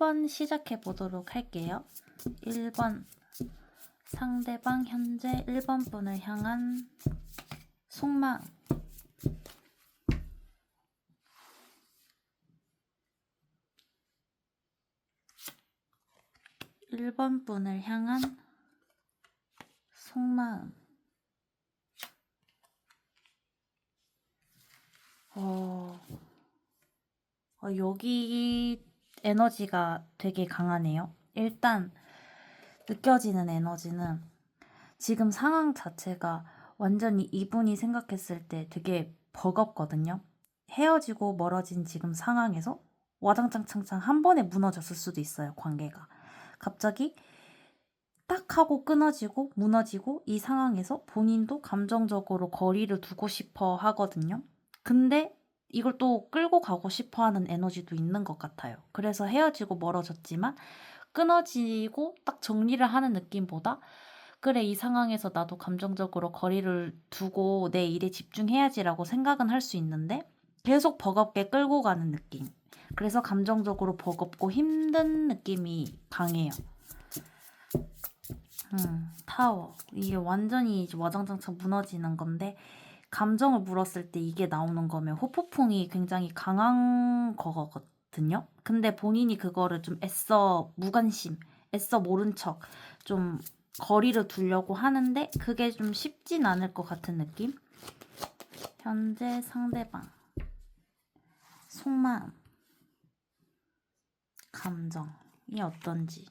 1번 시작해 보도록 할게요. 1번 상대방 현재 1번 분을 향한 속마음. 1번 분을 향한 속마음. 여기 에너지가 되게 강하네요. 일단 느껴지는 에너지는 지금 상황 자체가 완전히 이분이 생각했을 때 되게 버겁거든요. 헤어지고 멀어진 지금 상황에서 와장창창창 한 번에 무너졌을 수도 있어요, 관계가. 갑자기 딱 하고 끊어지고 무너지고 이 상황에서 본인도 감정적으로 거리를 두고 싶어 하거든요. 근데 이걸 또 끌고 가고 싶어 하는 에너지도 있는 것 같아요. 그래서 헤어지고 멀어졌지만 끊어지고 딱 정리를 하는 느낌보다 그래, 이 상황에서 나도 감정적으로 거리를 두고 내 일에 집중해야지라고 생각은 할 수 있는데 계속 버겁게 끌고 가는 느낌. 그래서 감정적으로 버겁고 힘든 느낌이 강해요. 타워. 이게 완전히 이제 와장창창 무너지는 건데 감정을 물었을 때 이게 나오는 거면 후폭풍이 굉장히 강한 거거든요. 근데 본인이 그거를 좀 애써 무관심, 애써 모른 척 좀 거리를 두려고 하는데 그게 좀 쉽진 않을 것 같은 느낌? 현재 상대방 속마음, 감정이 어떤지.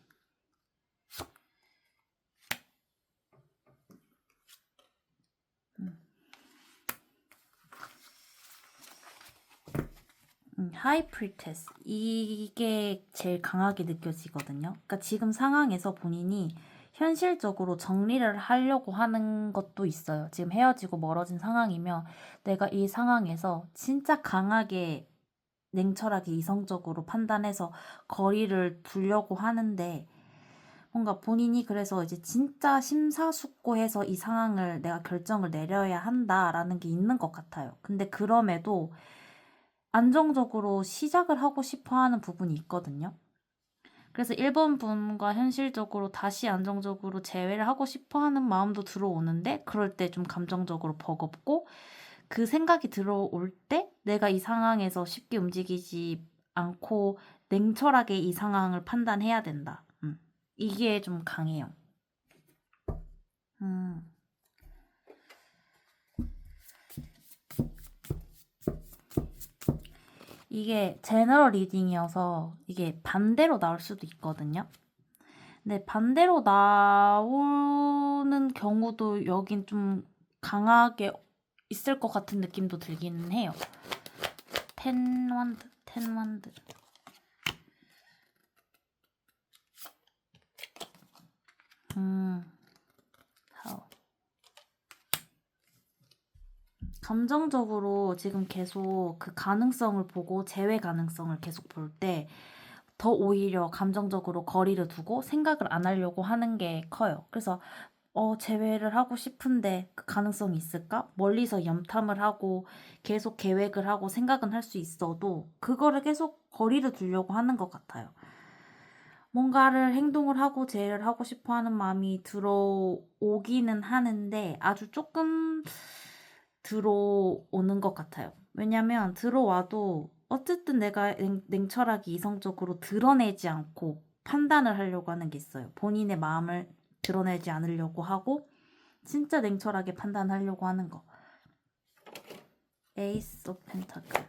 하이 프리테스 이게 제일 강하게 느껴지거든요. 그러니까 지금 상황에서 본인이 현실적으로 정리를 하려고 하는 것도 있어요. 지금 헤어지고 멀어진 상황이면 내가 이 상황에서 진짜 강하게 냉철하게 이성적으로 판단해서 거리를 두려고 하는데 뭔가 본인이 그래서 이제 진짜 심사숙고해서 이 상황을 내가 결정을 내려야 한다라는 게 있는 것 같아요. 근데 그럼에도 안정적으로 시작을 하고 싶어 하는 부분이 있거든요. 그래서 1번 분과 현실적으로 다시 안정적으로 재회를 하고 싶어 하는 마음도 들어오는데 그럴 때 좀 감정적으로 버겁고 그 생각이 들어올 때 내가 이 상황에서 쉽게 움직이지 않고 냉철하게 이 상황을 판단해야 된다. 이게 좀 강해요. 이게 제너럴 리딩이어서 이게 반대로 나올 수도 있거든요. 근데 반대로 나오는 경우도 여긴 좀 강하게 있을 것 같은 느낌도 들기는 해요. 텐완드. 감정적으로 지금 계속 그 가능성을 보고 재회 가능성을 계속 볼 때 더 오히려 감정적으로 거리를 두고 생각을 안 하려고 하는 게 커요. 그래서 재회를 하고 싶은데 그 가능성이 있을까? 멀리서 염탐을 하고 계속 계획을 하고 생각은 할 수 있어도 그거를 계속 거리를 두려고 하는 것 같아요. 뭔가를 행동을 하고 재회를 하고 싶어 하는 마음이 들어오기는 하는데 아주 조금 들어오는 것 같아요. 왜냐면 들어와도 어쨌든 내가 냉철하게 이성적으로 드러내지 않고 판단을 하려고 하는 게 있어요. 본인의 마음을 드러내지 않으려고 하고 진짜 냉철하게 판단하려고 하는 거. 에이스 오브 펜타클.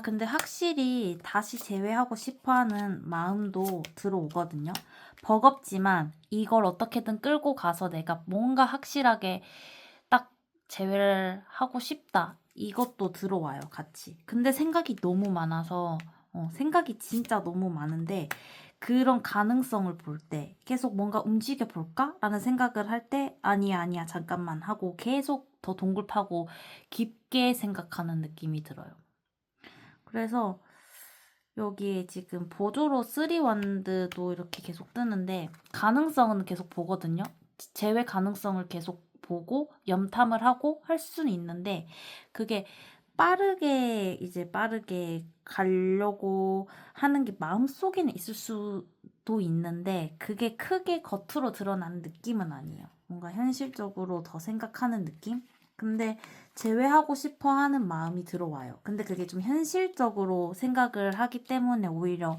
근데 확실히 다시 재회하고 싶어하는 마음도 들어오거든요. 버겁지만 이걸 어떻게든 끌고 가서 내가 뭔가 확실하게 딱 재회를 하고 싶다. 이것도 들어와요, 같이. 근데 생각이 너무 많아서, 생각이 진짜 너무 많은데, 그런 가능성을 볼 때, 계속 뭔가 움직여 볼까? 라는 생각을 할 때, 아니야, 잠깐만 하고 계속 더 동굴 파고 깊게 생각하는 느낌이 들어요. 그래서 여기에 지금 보조로 3원드도 이렇게 계속 뜨는데 가능성은 계속 보거든요. 재회 가능성을 계속 보고 염탐을 하고 할 수는 있는데 그게 빠르게 가려고 하는 게 마음속에는 있을 수도 있는데 그게 크게 겉으로 드러나는 느낌은 아니에요. 뭔가 현실적으로 더 생각하는 느낌? 근데 제외하고 싶어 하는 마음이 들어와요. 근데 그게 좀 현실적으로 생각을 하기 때문에 오히려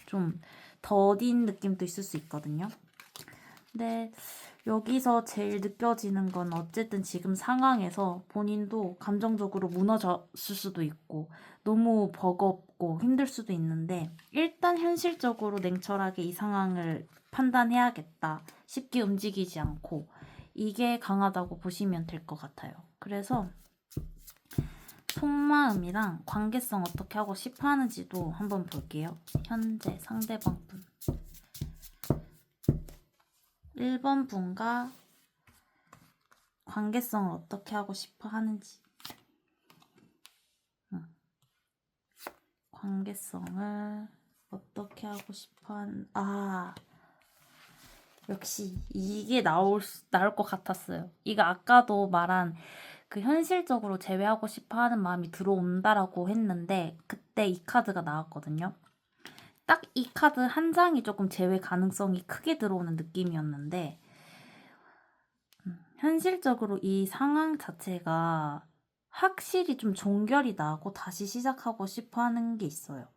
좀 더딘 느낌도 있을 수 있거든요. 근데 여기서 제일 느껴지는 건 어쨌든 지금 상황에서 본인도 감정적으로 무너졌을 수도 있고 너무 버겁고 힘들 수도 있는데 일단 현실적으로 냉철하게 이 상황을 판단해야겠다. 쉽게 움직이지 않고 이게 강하다고 보시면 될 것 같아요. 그래서 속마음이랑 관계성 어떻게 하고 싶어 하는지도 한번 볼게요. 현재 상대방 분 1번 분과 관계성을 어떻게 하고 싶어 하는지. 관계성을 어떻게 하고 싶어 역시 이게 나올 것 같았어요. 이거 아까도 말한 그 현실적으로 제외하고 싶어 하는 마음이 들어온다라고 했는데 그때 이 카드가 나왔거든요. 딱 이 카드 한 장이 조금 제외 가능성이 크게 들어오는 느낌이었는데 현실적으로 이 상황 자체가 확실히 좀 종결이 나고 다시 시작하고 싶어 하는 게 있어요.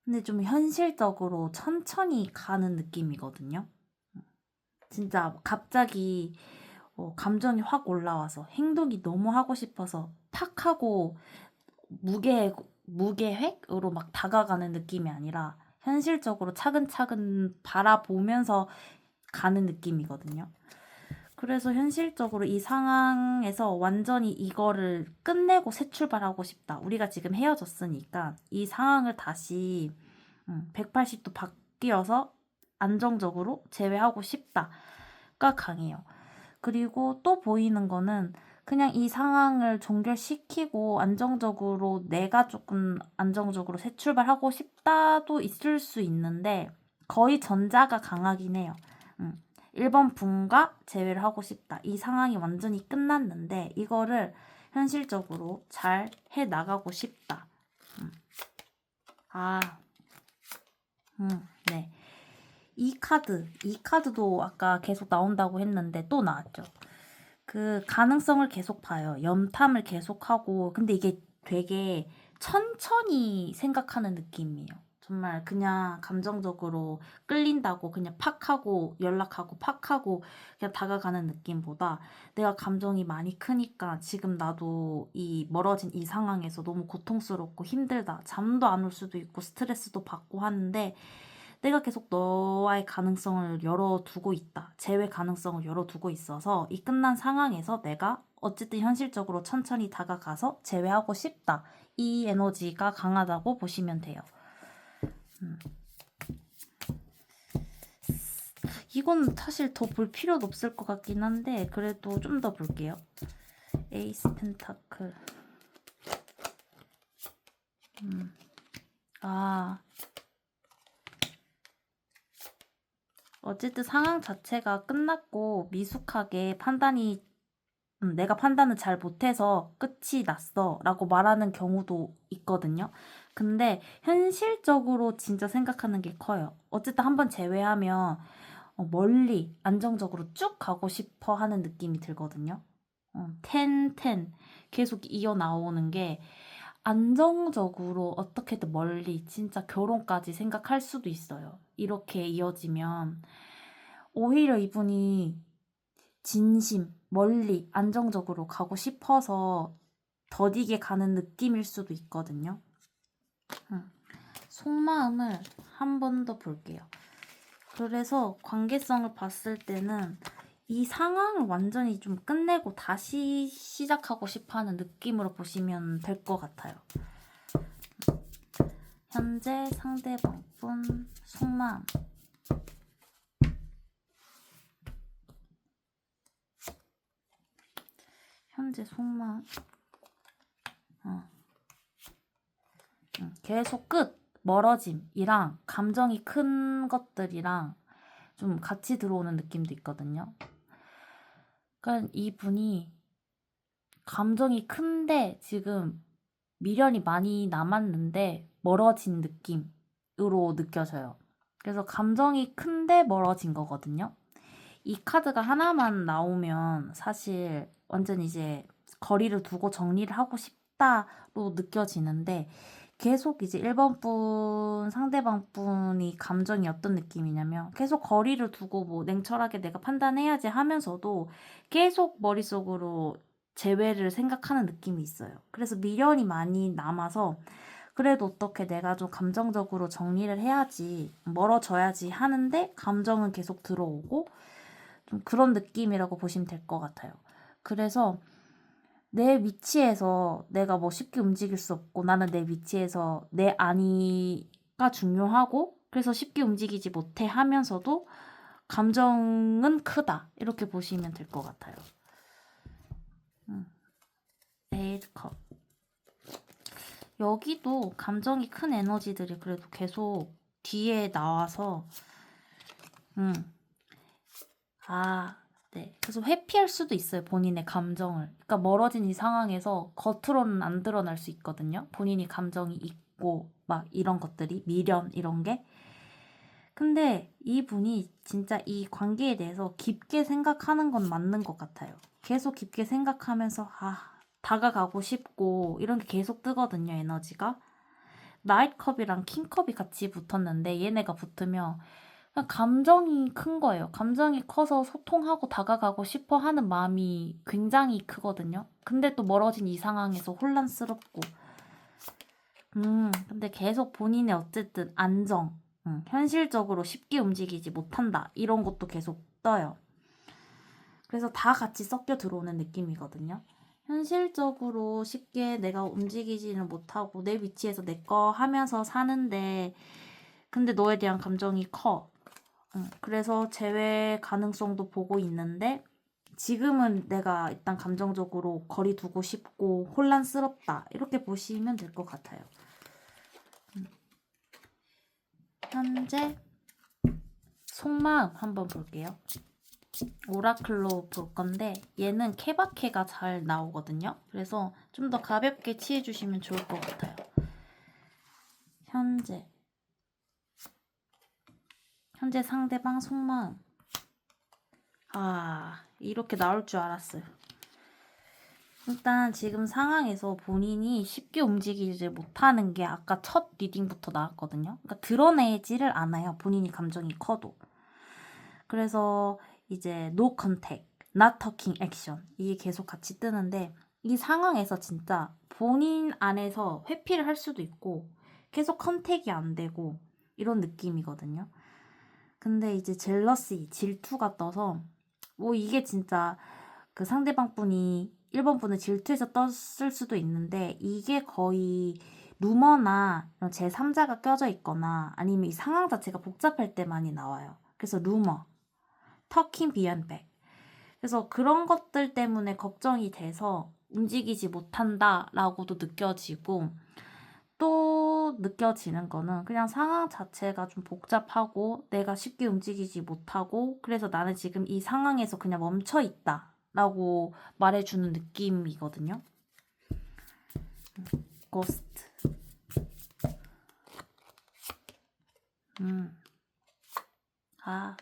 근데 좀 현실적으로 천천히 가는 느낌이거든요. 진짜 갑자기 감정이 확 올라와서 행동이 너무 하고 싶어서 팍 하고 무계획으로 막 다가가는 느낌이 아니라 현실적으로 차근차근 바라보면서 가는 느낌이거든요. 그래서 현실적으로 이 상황에서 완전히 이거를 끝내고 새 출발하고 싶다. 우리가 지금 헤어졌으니까 이 상황을 다시 180도 바뀌어서 안정적으로 제외하고 싶다가 강해요. 그리고 또 보이는 거는 그냥 이 상황을 종결시키고 안정적으로 내가 조금 안정적으로 새 출발하고 싶다도 있을 수 있는데 거의 전자가 강하긴 해요. 1번 분과 재회를 하고 싶다. 이 상황이 완전히 끝났는데 이거를 현실적으로 잘 해나가고 싶다. 네. 이 카드도 아까 계속 나온다고 했는데 또 나왔죠. 그 가능성을 계속 봐요. 염탐을 계속하고 근데 이게 되게 천천히 생각하는 느낌이에요. 정말 그냥 감정적으로 끌린다고 그냥 팍 하고 연락하고 팍 하고 그냥 다가가는 느낌보다 내가 감정이 많이 크니까 지금 나도 이 멀어진 이 상황에서 너무 고통스럽고 힘들다. 잠도 안 올 수도 있고 스트레스도 받고 하는데 내가 계속 너와의 가능성을 열어두고 있다. 재회 가능성을 열어두고 있어서 이 끝난 상황에서 내가 어쨌든 현실적으로 천천히 다가가서 재회하고 싶다. 이 에너지가 강하다고 보시면 돼요. 이건 사실 더 볼 필요도 없을 것 같긴 한데 그래도 좀 더 볼게요. 에이스 펜타클. 어쨌든 상황 자체가 끝났고 미숙하게 판단이 내가 판단을 잘 못해서 끝이 났어 라고 말하는 경우도 있거든요. 근데 현실적으로 진짜 생각하는 게 커요. 어쨌든 한번 제외하면 멀리 안정적으로 쭉 가고 싶어 하는 느낌이 들거든요. 텐 계속 이어 나오는 게 안정적으로 어떻게든 멀리 진짜 결혼까지 생각할 수도 있어요. 이렇게 이어지면 오히려 이분이 진심, 멀리, 안정적으로 가고 싶어서 더디게 가는 느낌일 수도 있거든요. 속마음을 한 번 더 볼게요. 그래서 관계성을 봤을 때는 이 상황을 완전히 좀 끝내고 다시 시작하고 싶어 하는 느낌으로 보시면 될 것 같아요. 현재 상대방 분 속마음. 현재 속마음. 계속 멀어짐이랑 감정이 큰 것들이랑 좀 같이 들어오는 느낌도 있거든요. 그러니까 이분이 감정이 큰데 지금 미련이 많이 남았는데 멀어진 느낌으로 느껴져요. 그래서 감정이 큰데 멀어진 거거든요. 이 카드가 하나만 나오면 사실 완전 이제 거리를 두고 정리를 하고 싶다로 느껴지는데 계속 이제 1번 분 상대방 분이 감정이 어떤 느낌이냐면 계속 거리를 두고 뭐 냉철하게 내가 판단해야지 하면서도 계속 머릿속으로 재회를 생각하는 느낌이 있어요. 그래서 미련이 많이 남아서 그래도 어떻게 내가 좀 감정적으로 정리를 해야지, 멀어져야지 하는데 감정은 계속 들어오고 좀 그런 느낌이라고 보시면 될 것 같아요. 그래서 내 위치에서 내가 뭐 쉽게 움직일 수 없고 나는 내 위치에서 내 안위가 중요하고 그래서 쉽게 움직이지 못해 하면서도 감정은 크다. 이렇게 보시면 될 것 같아요. 에이드컵. 여기도 감정이 큰 에너지들이 그래도 계속 뒤에 나와서 네. 그래서 회피할 수도 있어요, 본인의 감정을. 그러니까 멀어진 이 상황에서 겉으로는 안 드러날 수 있거든요. 본인이 감정이 있고 막 이런 것들이 미련 이런 게. 근데 이분이 진짜 이 관계에 대해서 깊게 생각하는 건 맞는 것 같아요. 계속 깊게 생각하면서 다가가고 싶고 이런 게 계속 뜨거든요, 에너지가. 나이트컵이랑 킹컵이 같이 붙었는데 얘네가 붙으면 그냥 감정이 큰 거예요. 감정이 커서 소통하고 다가가고 싶어 하는 마음이 굉장히 크거든요. 근데 또 멀어진 이 상황에서 혼란스럽고. 근데 계속 본인의 어쨌든 안정, 현실적으로 쉽게 움직이지 못한다. 이런 것도 계속 떠요. 그래서 다 같이 섞여 들어오는 느낌이거든요. 현실적으로 쉽게 내가 움직이지는 못하고 내 위치에서 내 거 하면서 사는데 근데 너에 대한 감정이 커. 그래서 재회 가능성도 보고 있는데 지금은 내가 일단 감정적으로 거리 두고 싶고 혼란스럽다. 이렇게 보시면 될 것 같아요. 현재 속마음 한번 볼게요. 오라클로 볼 건데 얘는 케바케가 잘 나오거든요. 그래서 좀 더 가볍게 취해주시면 좋을 것 같아요. 현재 상대방 속마음. 이렇게 나올 줄 알았어요. 일단 지금 상황에서 본인이 쉽게 움직이지 못하는 게 아까 첫 리딩부터 나왔거든요. 그러니까 드러내지를 않아요. 본인이 감정이 커도. 그래서 이제 no contact, not talking action 이게 계속 같이 뜨는데 이 상황에서 진짜 본인 안에서 회피를 할 수도 있고 계속 컨택이 안 되고 이런 느낌이거든요. 근데 이제 젤러시, 질투가 떠서 뭐 이게 진짜 그 상대방 분이 1번 분은 질투해서 떴을 수도 있는데 이게 거의 루머나 제3자가 껴져 있거나 아니면 이 상황 자체가 복잡할 때 많이 나와요. 그래서 루머, 터킹 비언 백. 그래서 그런 것들 때문에 걱정이 돼서 움직이지 못한다라고도 느껴지고 또 느껴지는 거는 그냥 상황 자체가 좀 복잡하고 내가 쉽게 움직이지 못하고 그래서 나는 지금 이 상황에서 그냥 멈춰 있다 라고 말해주는 느낌이거든요. 고스트.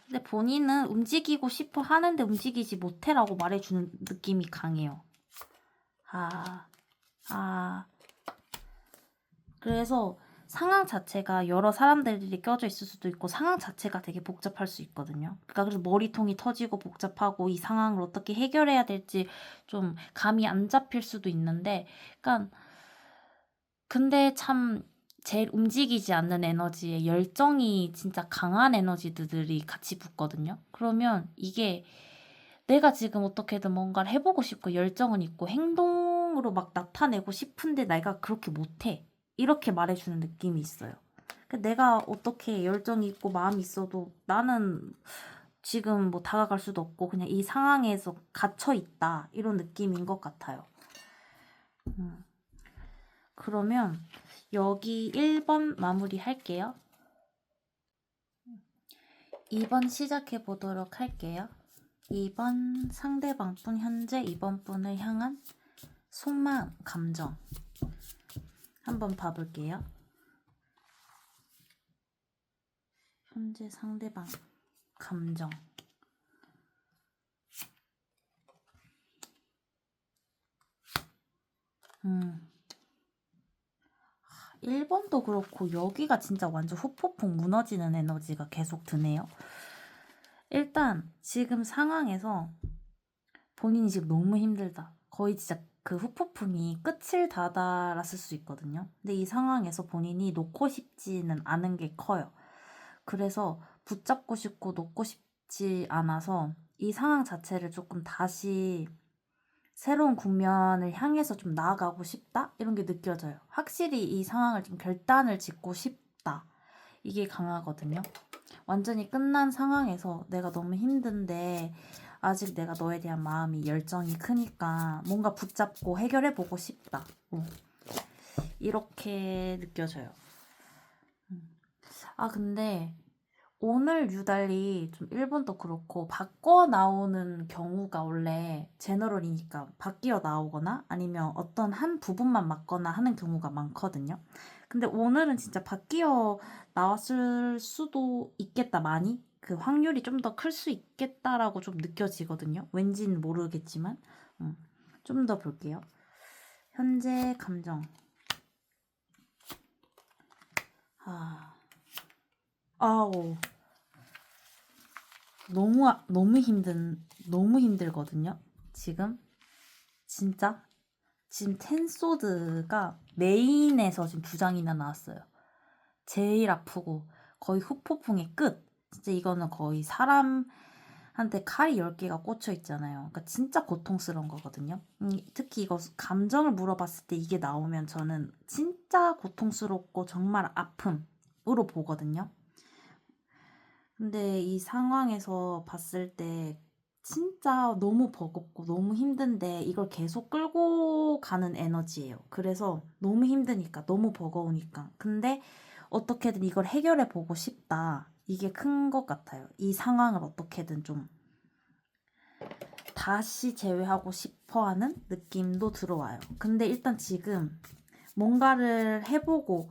근데 본인은 움직이고 싶어 하는데 움직이지 못해라고 말해주는 느낌이 강해요. 그래서 상황 자체가 여러 사람들이 껴져 있을 수도 있고 상황 자체가 되게 복잡할 수 있거든요. 그러니까 그래서 머리통이 터지고 복잡하고 이 상황을 어떻게 해결해야 될지 좀 감이 안 잡힐 수도 있는데 그러니까 근데 참 제일 움직이지 않는 에너지에 열정이 진짜 강한 에너지들이 같이 붙거든요. 그러면 이게 내가 지금 어떻게든 뭔가를 해보고 싶고 열정은 있고 행동으로 막 나타내고 싶은데 내가 그렇게 못해. 이렇게 말해주는 느낌이 있어요. 내가 어떻게 열정이 있고 마음이 있어도 나는 지금 뭐 다가갈 수도 없고 그냥 이 상황에서 갇혀 있다. 이런 느낌인 것 같아요. 그러면 여기 1번 마무리 할게요. 2번 시작해 보도록 할게요. 2번 상대방 분 현재 2번 분을 향한 속마음, 감정. 한번 봐볼게요. 현재 상대방, 감정. 1번도 그렇고 여기가 진짜 완전 후폭풍 무너지는 에너지가 계속 드네요. 일단 지금 상황에서 본인이 지금 너무 힘들다. 거의 진짜 그 후폭풍이 끝을 다다랐을 수 있거든요. 근데 이 상황에서 본인이 놓고 싶지는 않은 게 커요. 그래서 붙잡고 싶고 놓고 싶지 않아서 이 상황 자체를 조금 다시 새로운 국면을 향해서 좀 나아가고 싶다? 이런 게 느껴져요. 확실히 이 상황을 좀 결단을 짓고 싶다. 이게 강하거든요. 완전히 끝난 상황에서 내가 너무 힘든데 아직 내가 너에 대한 마음이 열정이 크니까 뭔가 붙잡고 해결해보고 싶다. 이렇게 느껴져요. 아, 근데 오늘 유달리 좀 1번도 그렇고 바꿔 나오는 경우가 원래 제너럴이니까 바뀌어 나오거나 아니면 어떤 한 부분만 맞거나 하는 경우가 많거든요. 근데 오늘은 진짜 바뀌어 나왔을 수도 있겠다, 많이. 그 확률이 좀 더 클 수 있겠다라고 좀 느껴지거든요. 왠지는 모르겠지만. 좀 더 볼게요. 현재 감정. 아우. 너무 힘들거든요. 지금 진짜 지금 텐소드가 메인에서 지금 2장이나 나왔어요. 제일 아프고 거의 후폭풍의 끝. 진짜 이거는 거의 사람한테 칼이 10개가 꽂혀 있잖아요. 그러니까 진짜 고통스러운 거거든요. 특히 이거 감정을 물어봤을 때 이게 나오면 저는 진짜 고통스럽고 정말 아픔으로 보거든요. 근데 이 상황에서 봤을 때 진짜 너무 버겁고 너무 힘든데 이걸 계속 끌고 가는 에너지예요. 그래서 너무 힘드니까, 너무 버거우니까. 근데 어떻게든 이걸 해결해 보고 싶다. 이게 큰 것 같아요. 이 상황을 어떻게든 좀 다시 제외하고 싶어 하는 느낌도 들어와요. 근데 일단 지금 뭔가를 해보고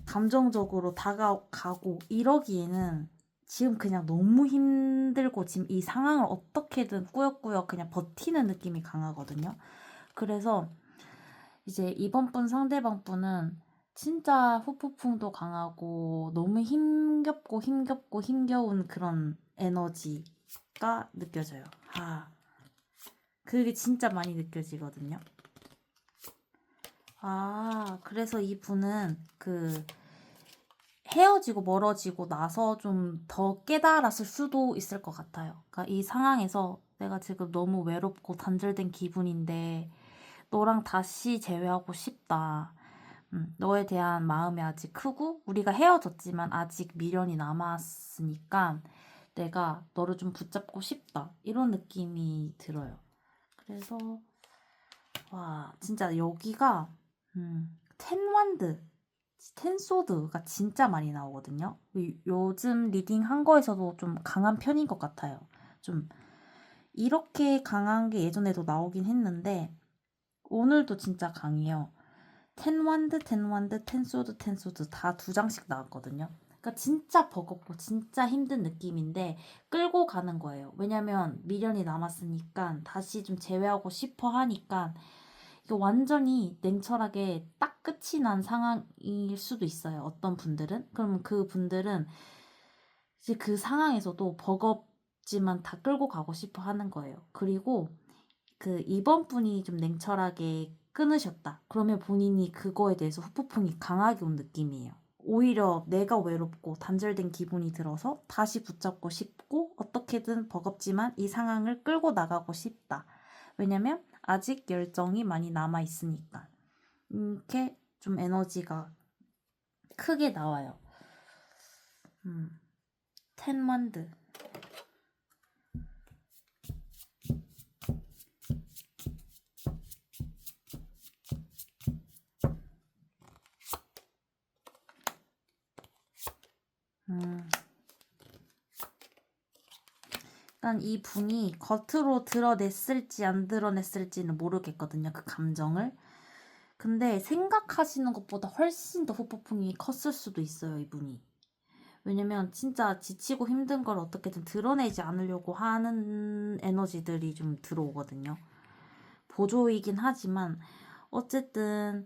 감정적으로 다가가고 이러기에는 지금 그냥 너무 힘들고 지금 이 상황을 어떻게든 꾸역꾸역 그냥 버티는 느낌이 강하거든요. 그래서 이제 이번 분 상대방 분은 진짜 후폭풍도 강하고 너무 힘겹고 힘겨운 그런 에너지가 느껴져요. 그게 진짜 많이 느껴지거든요. 그래서 이분은 그 헤어지고 멀어지고 나서 좀 더 깨달았을 수도 있을 것 같아요. 그러니까 이 상황에서 내가 지금 너무 외롭고 단절된 기분인데 너랑 다시 재회하고 싶다. 너에 대한 마음이 아직 크고 우리가 헤어졌지만 아직 미련이 남았으니까 내가 너를 좀 붙잡고 싶다. 이런 느낌이 들어요. 그래서 와, 진짜 여기가 텐완드 텐소드가 진짜 많이 나오거든요. 요즘 리딩 한 거에서도 좀 강한 편인 것 같아요. 좀 이렇게 강한 게 예전에도 나오긴 했는데 오늘도 진짜 강해요. 텐완드, 텐소드 다 2장씩 나왔거든요. 그러니까 진짜 버겁고 진짜 힘든 느낌인데 끌고 가는 거예요. 왜냐면 미련이 남았으니까 다시 좀 재회하고 싶어 하니까 이게 완전히 냉철하게 딱 끝이 난 상황일 수도 있어요. 어떤 분들은. 그러면 그 분들은 이제 그 상황에서도 버겁지만 다 끌고 가고 싶어 하는 거예요. 그리고 그 이번 분이 좀 냉철하게 끊으셨다. 그러면 본인이 그거에 대해서 후폭풍이 강하게 온 느낌이에요. 오히려 내가 외롭고 단절된 기분이 들어서 다시 붙잡고 싶고 어떻게든 버겁지만 이 상황을 끌고 나가고 싶다. 왜냐면 아직 열정이 많이 남아 있으니까. 이렇게 좀 에너지가 크게 나와요. 텐먼드. 일단 이 분이 겉으로 드러냈을지 안 드러냈을지는 모르겠거든요. 그 감정을. 근데 생각하시는 것보다 훨씬 더 후폭풍이 컸을 수도 있어요, 이분이. 왜냐면 진짜 지치고 힘든 걸 어떻게든 드러내지 않으려고 하는 에너지들이 좀 들어오거든요. 보조이긴 하지만 어쨌든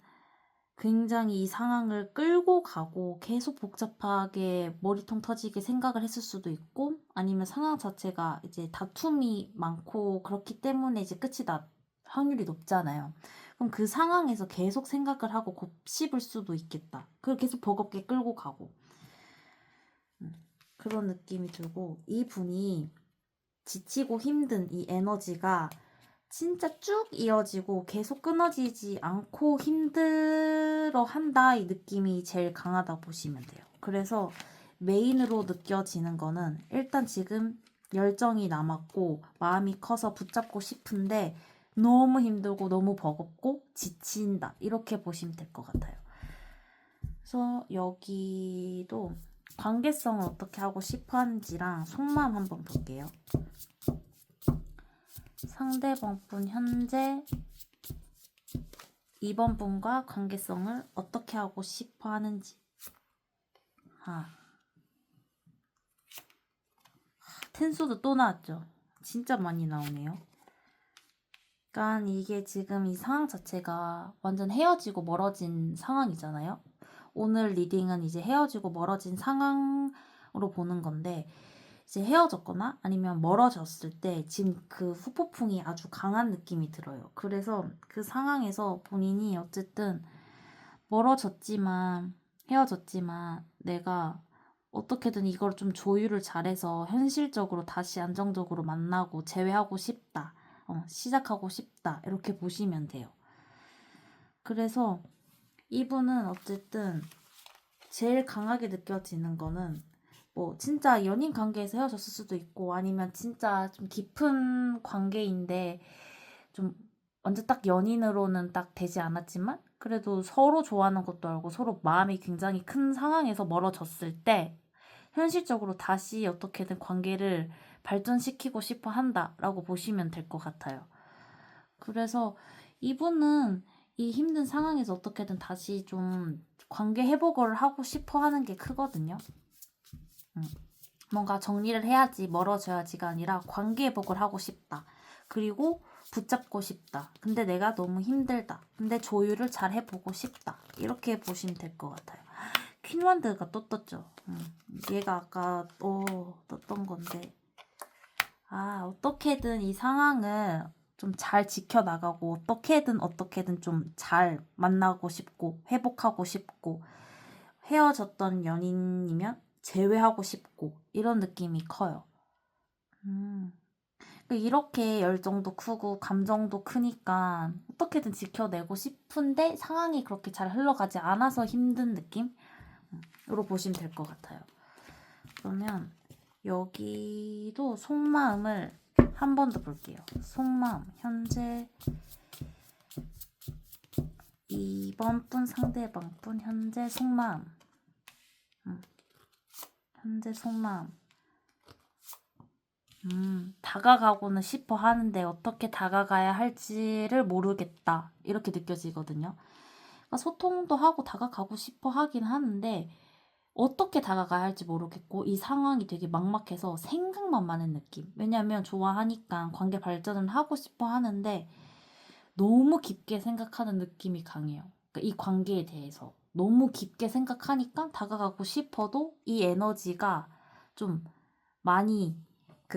굉장히 이 상황을 끌고 가고 계속 복잡하게 머리통 터지게 생각을 했을 수도 있고, 아니면 상황 자체가 이제 다툼이 많고 그렇기 때문에 이제 끝이 날 확률이 높잖아요. 그럼 그 상황에서 계속 생각을 하고 곱씹을 수도 있겠다. 그걸 계속 버겁게 끌고 가고. 그런 느낌이 들고, 이분이 지치고 힘든 이 에너지가 진짜 쭉 이어지고 계속 끊어지지 않고 힘들어 한다, 이 느낌이 제일 강하다 보시면 돼요. 그래서 메인으로 느껴지는 거는 일단 지금 열정이 남았고 마음이 커서 붙잡고 싶은데 너무 힘들고 너무 버겁고 지친다, 이렇게 보시면 될 것 같아요. 그래서 여기도 관계성을 어떻게 하고 싶어 하는지랑 속마음 한번 볼게요. 상대방 분 현재 2번 분과 관계성을 어떻게 하고 싶어 하는지. 텐수도 또 나왔죠. 진짜 많이 나오네요. 그러니까 이게 지금 이 상황 자체가 완전 헤어지고 멀어진 상황이잖아요. 오늘 리딩은 이제 헤어지고 멀어진 상황으로 보는 건데, 이제 헤어졌거나 아니면 멀어졌을 때 지금 그 후폭풍이 아주 강한 느낌이 들어요. 그래서 그 상황에서 본인이 어쨌든 멀어졌지만, 헤어졌지만 내가 어떻게든 이걸 좀 조율을 잘해서 현실적으로 다시 안정적으로 만나고 재회하고 싶다. 시작하고 싶다. 이렇게 보시면 돼요. 그래서 이분은 어쨌든 제일 강하게 느껴지는 거는, 뭐 진짜 연인 관계에서 헤어졌을 수도 있고, 아니면 진짜 좀 깊은 관계인데 좀 완전 딱 연인으로는 딱 되지 않았지만 그래도 서로 좋아하는 것도 알고 서로 마음이 굉장히 큰 상황에서 멀어졌을 때 현실적으로 다시 어떻게든 관계를 발전시키고 싶어 한다라고 보시면 될 것 같아요. 그래서 이분은 이 힘든 상황에서 어떻게든 다시 좀 관계 회복을 하고 싶어 하는 게 크거든요. 뭔가 정리를 해야지, 멀어져야지가 아니라 관계 회복을 하고 싶다. 그리고 붙잡고 싶다. 근데 내가 너무 힘들다. 근데 조율을 잘 해보고 싶다. 이렇게 보시면 될 것 같아요. 퀸완드가 또 떴죠. 얘가 아까 떴던 건데, 어떻게든 이 상황을 좀 잘 지켜나가고 어떻게든 좀 잘 만나고 싶고 회복하고 싶고, 헤어졌던 연인이면 재회하고 싶고, 이런 느낌이 커요. 이렇게 열정도 크고 감정도 크니까 어떻게든 지켜내고 싶은데 상황이 그렇게 잘 흘러가지 않아서 힘든 느낌으로 보시면 될 것 같아요. 그러면 여기도 속마음을 한 번 더 볼게요. 속마음, 현재 2번 분 상대방 분 현재 속마음. 현재 속마음. 다가가고는 싶어 하는데 어떻게 다가가야 할지를 모르겠다, 이렇게 느껴지거든요. 그러니까 소통도 하고 다가가고 싶어 하긴 하는데 어떻게 다가가야 할지 모르겠고, 이 상황이 되게 막막해서 생각만 많은 느낌. 왜냐면 좋아하니까 관계 발전을 하고 싶어 하는데 너무 깊게 생각하는 느낌이 강해요. 그러니까 이 관계에 대해서 너무 깊게 생각하니까 다가가고 싶어도 이 에너지가 좀 많이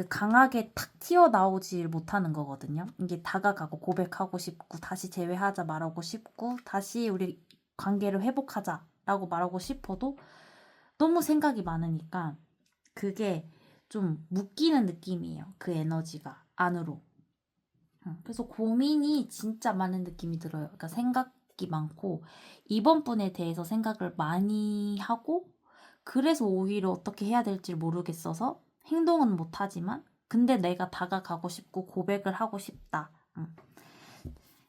강하게 탁 튀어나오지 못하는 거거든요. 이게 다가가고 고백하고 싶고 다시 재회하자 말하고 싶고 다시 우리 관계를 회복하자라고 말하고 싶어도 너무 생각이 많으니까 그게 좀 묶이는 느낌이에요. 그 에너지가 안으로. 그래서 고민이 진짜 많은 느낌이 들어요. 그러니까 생각이 많고 이번 분에 대해서 생각을 많이 하고, 그래서 오히려 어떻게 해야 될지 모르겠어서 행동은 못하지만 근데 내가 다가가고 싶고 고백을 하고 싶다.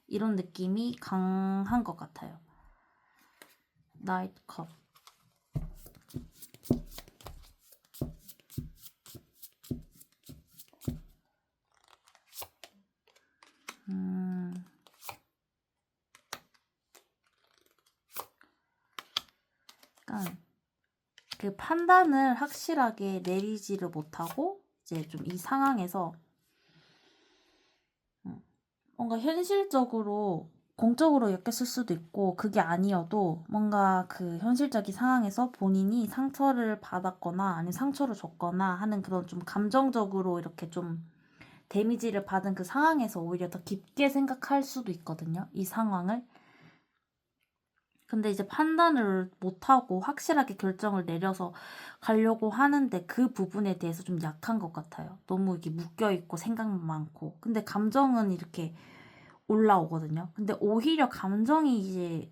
이런 느낌이 강한 것 같아요. 나이트컵. 그러니까 그 판단을 확실하게 내리지를 못하고 이제 좀 이 상황에서 뭔가 현실적으로 공적으로 엮였을 수도 있고 그게 아니어도 뭔가 그 현실적인 상황에서 본인이 상처를 받았거나 아니면 상처를 줬거나 하는 그런 좀 감정적으로 이렇게 좀 데미지를 받은 그 상황에서 오히려 더 깊게 생각할 수도 있거든요. 이 상황을. 근데 이제 판단을 못하고 확실하게 결정을 내려서 가려고 하는데 그 부분에 대해서 좀 약한 것 같아요. 너무 이게 묶여있고 생각만 많고. 근데 감정은 이렇게 올라오거든요. 근데 오히려 감정이 이제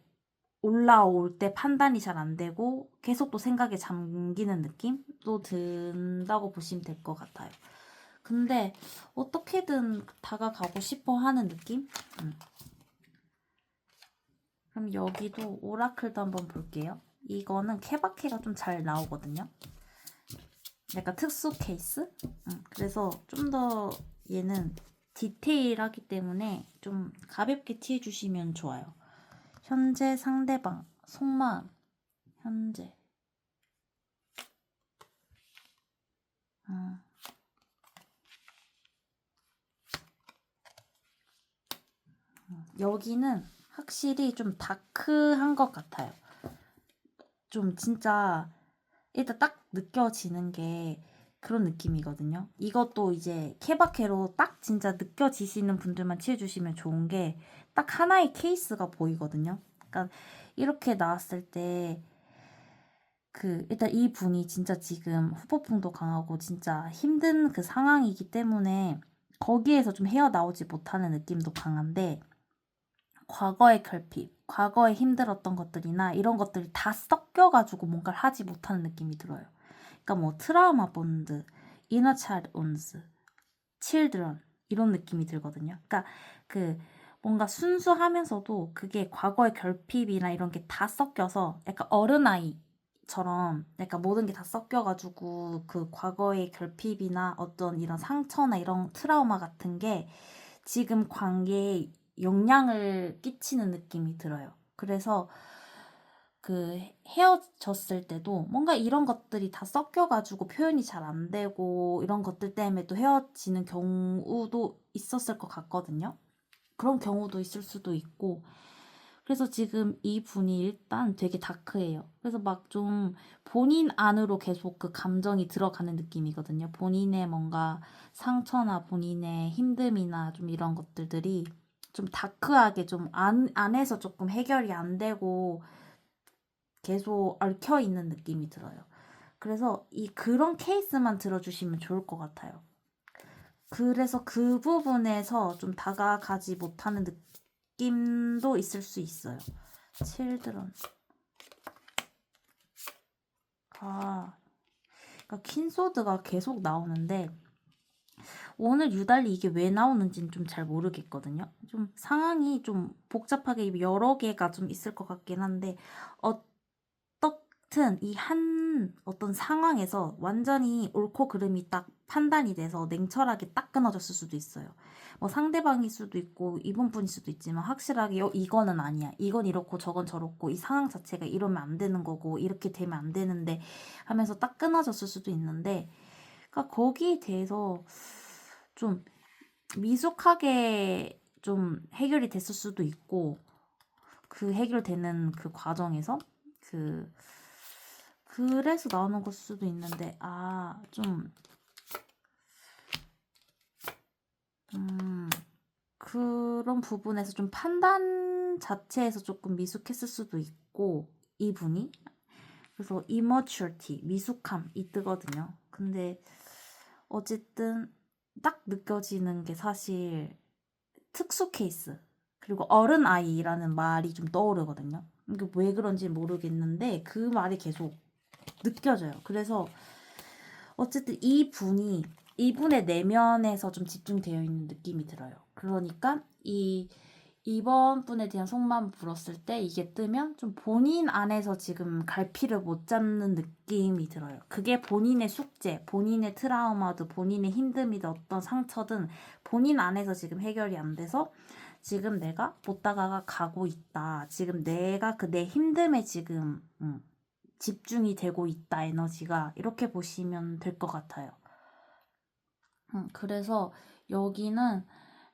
올라올 때 판단이 잘 안 되고 계속 또 생각에 잠기는 느낌도 든다고 보시면 될 것 같아요. 근데 어떻게든 다가가고 싶어 하는 느낌? 그럼 여기도 오라클도 한번 볼게요. 이거는 케바케가 좀 잘 나오거든요. 약간 특수 케이스? 그래서 좀 더 얘는 디테일하기 때문에 좀 가볍게 티해주시면 좋아요. 현재 상대방, 속마음, 현재. 여기는 확실히 좀 다크한 것 같아요. 좀 진짜 일단 딱 느껴지는 게 그런 느낌이거든요. 이것도 이제 케바케로 딱 진짜 느껴지시는 분들만 치해주시면 좋은 게 딱 하나의 케이스가 보이거든요. 그러니까 이렇게 나왔을 때 일단 이 분이 진짜 지금 후폭풍도 강하고 진짜 힘든 그 상황이기 때문에 거기에서 좀 헤어나오지 못하는 느낌도 강한데 과거의 결핍, 과거에 힘들었던 것들이나 이런 것들이 다 섞여가지고 뭔가를 하지 못하는 느낌이 들어요. 그러니까 뭐 트라우마 본드, 이너 차일드 온즈, 칠드런 이런 느낌이 들거든요. 그러니까 뭔가 순수하면서도 그게 과거의 결핍이나 이런 게 다 섞여서 약간 어른아이처럼 약간 모든 게 다 섞여가지고 그 과거의 결핍이나 어떤 이런 상처나 이런 트라우마 같은 게 지금 관계에 영향을 끼치는 느낌이 들어요. 그래서 헤어졌을 때도 뭔가 이런 것들이 다 섞여가지고 표현이 잘 안 되고 이런 것들 때문에 또 헤어지는 경우도 있었을 것 같거든요. 그런 경우도 있을 수도 있고. 그래서 지금 이 분이 일단 되게 다크해요. 그래서 막 좀 본인 안으로 계속 그 감정이 들어가는 느낌이거든요. 본인의 뭔가 상처나 본인의 힘듦이나 좀 이런 것들이 좀 다크하게 좀 안에서 조금 해결이 안 되고 계속 얽혀 있는 느낌이 들어요. 그래서 그런 케이스만 들어주시면 좋을 것 같아요. 그래서 그 부분에서 좀 다가가지 못하는 느낌도 있을 수 있어요. 칠드런. 그러니까 퀸소드가 계속 나오는데 오늘 유달리 이게 왜 나오는지는 좀 잘 모르겠거든요. 좀 상황이 좀 복잡하게 여러 개가 좀 있을 것 같긴 한데 어떻든 이 어떤 상황에서 완전히 옳고 그름이 딱 판단이 돼서 냉철하게 딱 끊어졌을 수도 있어요. 뭐 상대방일 수도 있고 이번 분일 수도 있지만 확실하게 이거는 아니야. 이건 이렇고 저건 저렇고 이 상황 자체가 이러면 안 되는 거고 이렇게 되면 안 되는데 하면서 딱 끊어졌을 수도 있는데 그러니까 거기에 대해서 좀 미숙하게 좀 해결이 됐을 수도 있고 그 해결되는 그 과정에서 그래서 나오는 걸 수도 있는데 그런 부분에서 좀 판단 자체에서 조금 미숙했을 수도 있고 이분이 그래서 immaturity 미숙함이 뜨거든요. 근데 어쨌든 딱 느껴지는 게 사실 특수 케이스 그리고 어른아이라는 말이 좀 떠오르거든요. 이게 왜 그런지 모르겠는데 그 말이 계속 느껴져요. 그래서 어쨌든 이분의 내면에서 좀 집중되어 있는 느낌이 들어요. 그러니까 이번 분에 대한 속마음을 불었을 때 이게 뜨면 좀 본인 안에서 지금 갈피를 못 잡는 느낌이 들어요. 그게 본인의 숙제, 본인의 트라우마든 본인의 힘듦이든 어떤 상처든 본인 안에서 지금 해결이 안 돼서 지금 내가 못 다가가고 있다. 지금 내가 내 힘듦에 지금 집중이 되고 있다, 에너지가. 이렇게 보시면 될 것 같아요. 그래서 여기는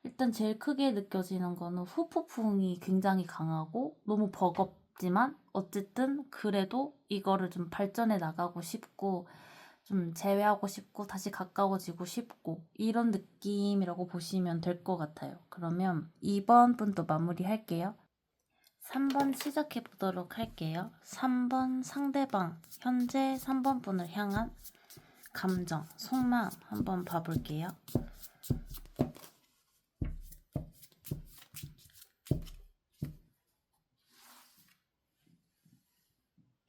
일단 제일 크게 느껴지는 거는 후폭풍이 굉장히 강하고 너무 버겁지만 어쨌든 그래도 이거를 좀 발전해 나가고 싶고 좀 제외하고 싶고 다시 가까워지고 싶고 이런 느낌이라고 보시면 될 것 같아요. 그러면 2번 분도 마무리할게요. 3번 시작해 보도록 할게요. 3번 상대방, 현재 3번 분을 향한 감정, 속마음 한번 봐볼게요.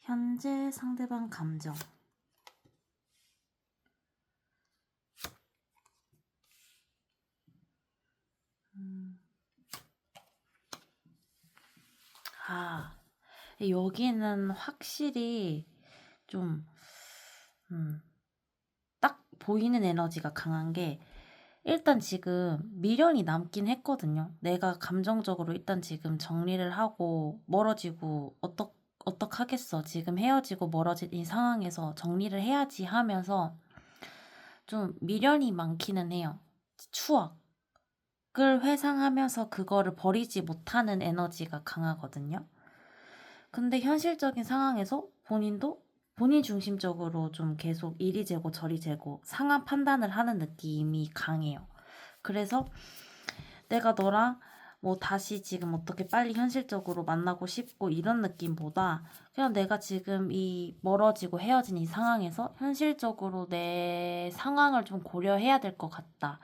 현재 상대방 감정. 여기는 확실히 좀, 딱 보이는 에너지가 강한 게, 일단 지금 미련이 남긴 했거든요. 내가 감정적으로 일단 지금 정리를 하고 멀어지고, 어떡하겠어. 지금 헤어지고 멀어진 이 상황에서 정리를 해야지 하면서 좀 미련이 많기는 해요. 추억을 회상하면서 그거를 버리지 못하는 에너지가 강하거든요. 근데 현실적인 상황에서 본인도 본인 중심적으로 좀 계속 이리 재고 저리 재고 상황 판단을 하는 느낌이 강해요. 그래서 내가 너랑 뭐 다시 지금 어떻게 빨리 현실적으로 만나고 싶고 이런 느낌보다 그냥 내가 지금 이 멀어지고 헤어진 이 상황에서 현실적으로 내 상황을 좀 고려해야 될 것 같다.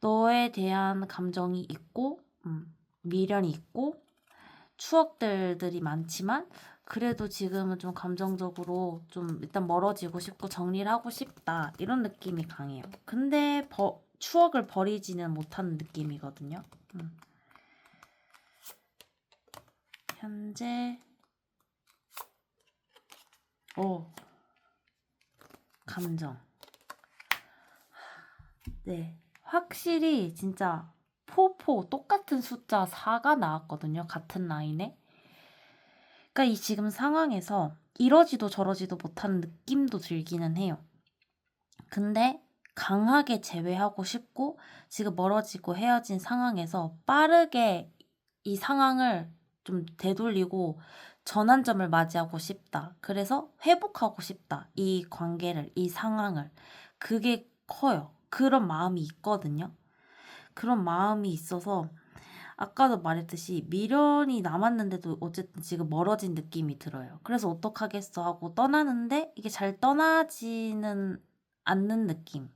너에 대한 감정이 있고, 미련이 있고, 추억들이 많지만 그래도 지금은 좀 감정적으로 좀 일단 멀어지고 싶고 정리를 하고 싶다 이런 느낌이 강해요. 근데 추억을 버리지는 못하는 느낌이거든요. 현재 감정. 네, 확실히 진짜 똑같은 숫자 4가 나왔거든요. 같은 라인에. 그러니까 이 지금 상황에서 이러지도 저러지도 못하는 느낌도 들기는 해요. 근데 강하게 제외하고 싶고 지금 멀어지고 헤어진 상황에서 빠르게 이 상황을 좀 되돌리고 전환점을 맞이하고 싶다. 그래서 회복하고 싶다. 이 관계를, 이 상황을. 그게 커요. 그런 마음이 있거든요. 그런 마음이 있어서 아까도 말했듯이 미련이 남았는데도 어쨌든 지금 멀어진 느낌이 들어요. 그래서 어떡하겠어 하고 떠나는데 이게 잘 떠나지는 않는 느낌.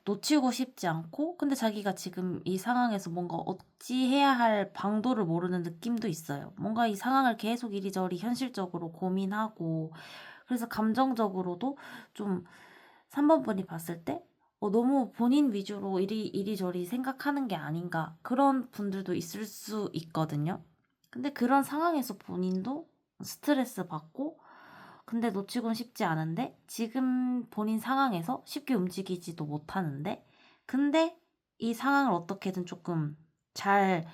놓치고 싶지 않고 근데 자기가 지금 이 상황에서 뭔가 어찌해야 할 방도를 모르는 느낌도 있어요. 뭔가 이 상황을 계속 이리저리 현실적으로 고민하고 그래서 감정적으로도 좀 3번 분이 봤을 때 너무 본인 위주로 이리저리 생각하는 게 아닌가 그런 분들도 있을 수 있거든요. 근데 그런 상황에서 본인도 스트레스 받고 근데 놓치곤 쉽지 않은데 지금 본인 상황에서 쉽게 움직이지도 못하는데 근데 이 상황을 어떻게든 조금 잘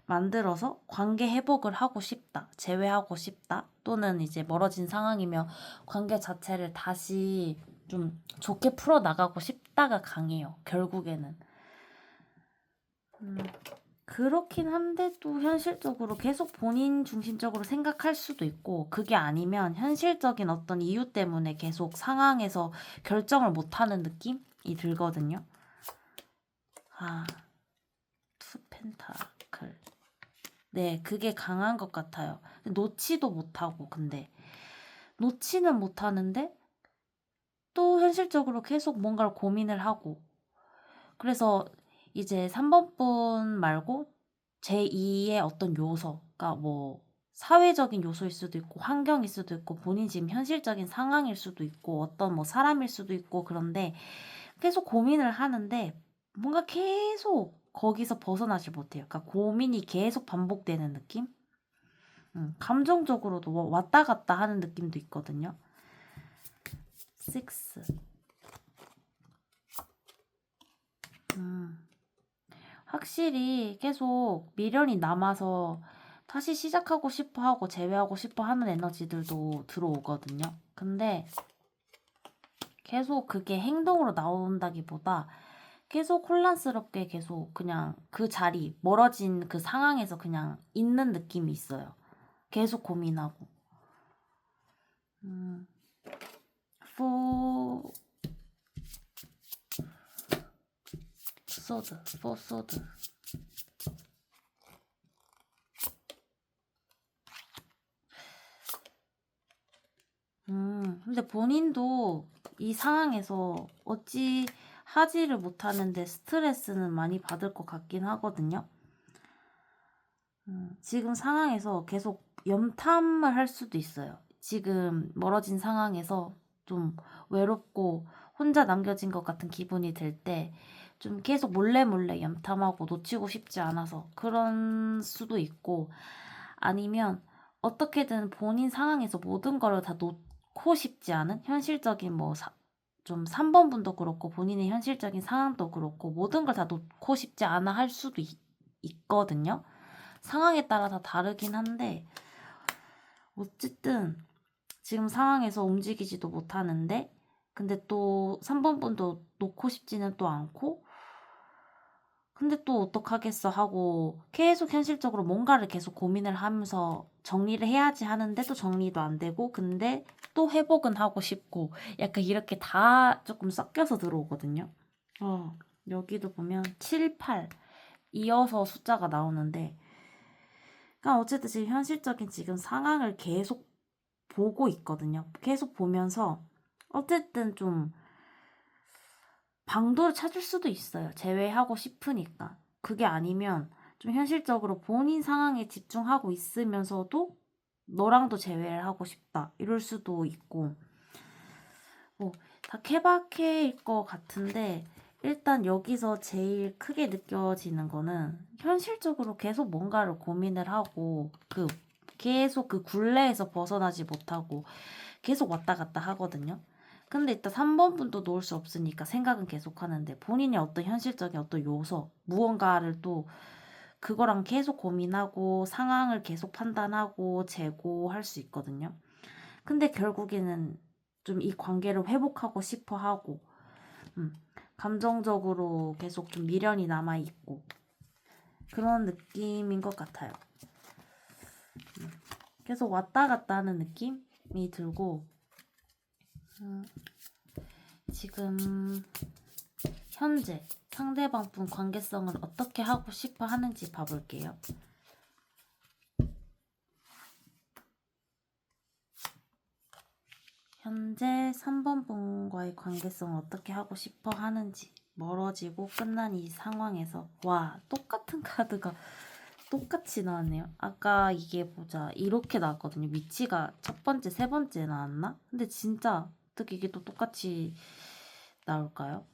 만들어서 관계 회복을 하고 싶다, 재회하고 싶다, 또는 이제 멀어진 상황이며 관계 자체를 다시 좀 좋게 풀어나가고 싶다가 강해요, 결국에는. 그렇긴 한데 또 현실적으로 계속 본인 중심적으로 생각할 수도 있고 그게 아니면 현실적인 어떤 이유 때문에 계속 상황에서 결정을 못하는 느낌이 들거든요. 투 펜타클. 네, 그게 강한 것 같아요. 놓지도 못하고 근데 놓지는 못하는데 또 현실적으로 계속 뭔가를 고민을 하고 그래서 이제 3번 분 말고 제2의 어떤 요소가 뭐 사회적인 요소일 수도 있고 환경일 수도 있고 본인 지금 현실적인 상황일 수도 있고 어떤 뭐 사람일 수도 있고 그런데 계속 고민을 하는데 뭔가 계속 거기서 벗어나질 못해요. 그러니까 고민이 계속 반복되는 느낌? 감정적으로도 왔다 갔다 하는 느낌도 있거든요. 6. 확실히 계속 미련이 남아서 다시 시작하고 싶어 하고 재회하고 싶어 하는 에너지들도 들어오거든요. 근데 계속 그게 행동으로 나온다기보다 계속 혼란스럽게 계속 그냥 그 자리, 멀어진 그 상황에서 그냥 있는 느낌이 있어요. 계속 고민하고. 포 소드, 포 소드. 근데 본인도 이 상황에서 어찌 하지를 못하는데 스트레스는 많이 받을 것 같긴 하거든요. 지금 상황에서 계속 염탐을 할 수도 있어요. 지금 멀어진 상황에서 좀 외롭고 혼자 남겨진 것 같은 기분이 들 때 좀 계속 몰래 염탐하고 놓치고 싶지 않아서 그런 수도 있고, 아니면 어떻게든 본인 상황에서 모든 거를 다 놓고 싶지 않은 현실적인 좀 3번 분도 그렇고 본인의 현실적인 상황도 그렇고 모든 걸 다 놓고 싶지 않아 할 수도 있거든요. 상황에 따라 다 다르긴 한데 어쨌든 지금 상황에서 움직이지도 못하는데 근데 또 3번 분도 놓고 싶지는 또 않고, 근데 또 어떡하겠어 하고 계속 현실적으로 뭔가를 계속 고민을 하면서 정리를 해야지 하는데 또 정리도 안 되고, 근데 또 회복은 하고 싶고, 약간 이렇게 다 조금 섞여서 들어오거든요. 여기도 보면 7, 8 이어서 숫자가 나오는데, 그러니까 어쨌든 지금 현실적인 지금 상황을 계속 보고 있거든요. 계속 보면서 어쨌든 좀 방도를 찾을 수도 있어요. 제외하고 싶으니까. 그게 아니면 좀 현실적으로 본인 상황에 집중하고 있으면서도 너랑도 제외를 하고 싶다, 이럴 수도 있고, 다 케바케일 것 같은데, 일단 여기서 제일 크게 느껴지는 거는 현실적으로 계속 뭔가를 고민을 하고 계속 그 굴레에서 벗어나지 못하고 계속 왔다 갔다 하거든요. 근데 일단 3번 분도 놓을 수 없으니까 생각은 계속 하는데, 본인이 어떤 현실적인 어떤 요소, 무언가를 또 그거랑 계속 고민하고 상황을 계속 판단하고 재고할 수 있거든요. 근데 결국에는 좀 이 관계를 회복하고 싶어 하고, 감정적으로 계속 좀 미련이 남아있고, 그런 느낌인 것 같아요. 계속 왔다 갔다 하는 느낌이 들고, 지금 현재 상대방 분 관계성을 어떻게 하고 싶어 하는지 봐볼게요. 현재 3번 분과의 관계성을 어떻게 하고 싶어 하는지, 멀어지고 끝난 이 상황에서. 와, 똑같은 카드가 똑같이 나왔네요. 아까 이게 보자, 이렇게 나왔거든요. 위치가 첫 번째, 세 번째 나왔나? 근데 진짜 어떻게 이게 또 똑같이 나올까요?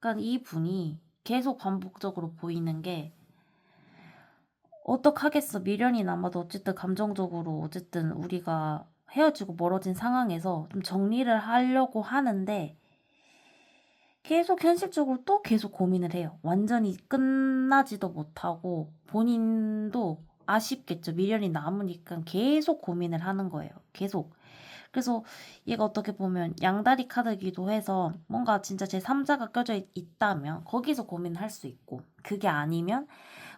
그러니까 이 분이 계속 반복적으로 보이는 게, 어떡하겠어, 미련이 남아도 어쨌든 감정적으로 어쨌든 우리가 헤어지고 멀어진 상황에서 좀 정리를 하려고 하는데 계속 현실적으로 또 계속 고민을 해요. 완전히 끝나지도 못하고 본인도 아쉽겠죠. 미련이 남으니까 계속 고민을 하는 거예요. 계속. 그래서 얘가 어떻게 보면 양다리 카드기도 해서 뭔가 진짜 제3자가 껴져 있다면 거기서 고민을 할 수 있고, 그게 아니면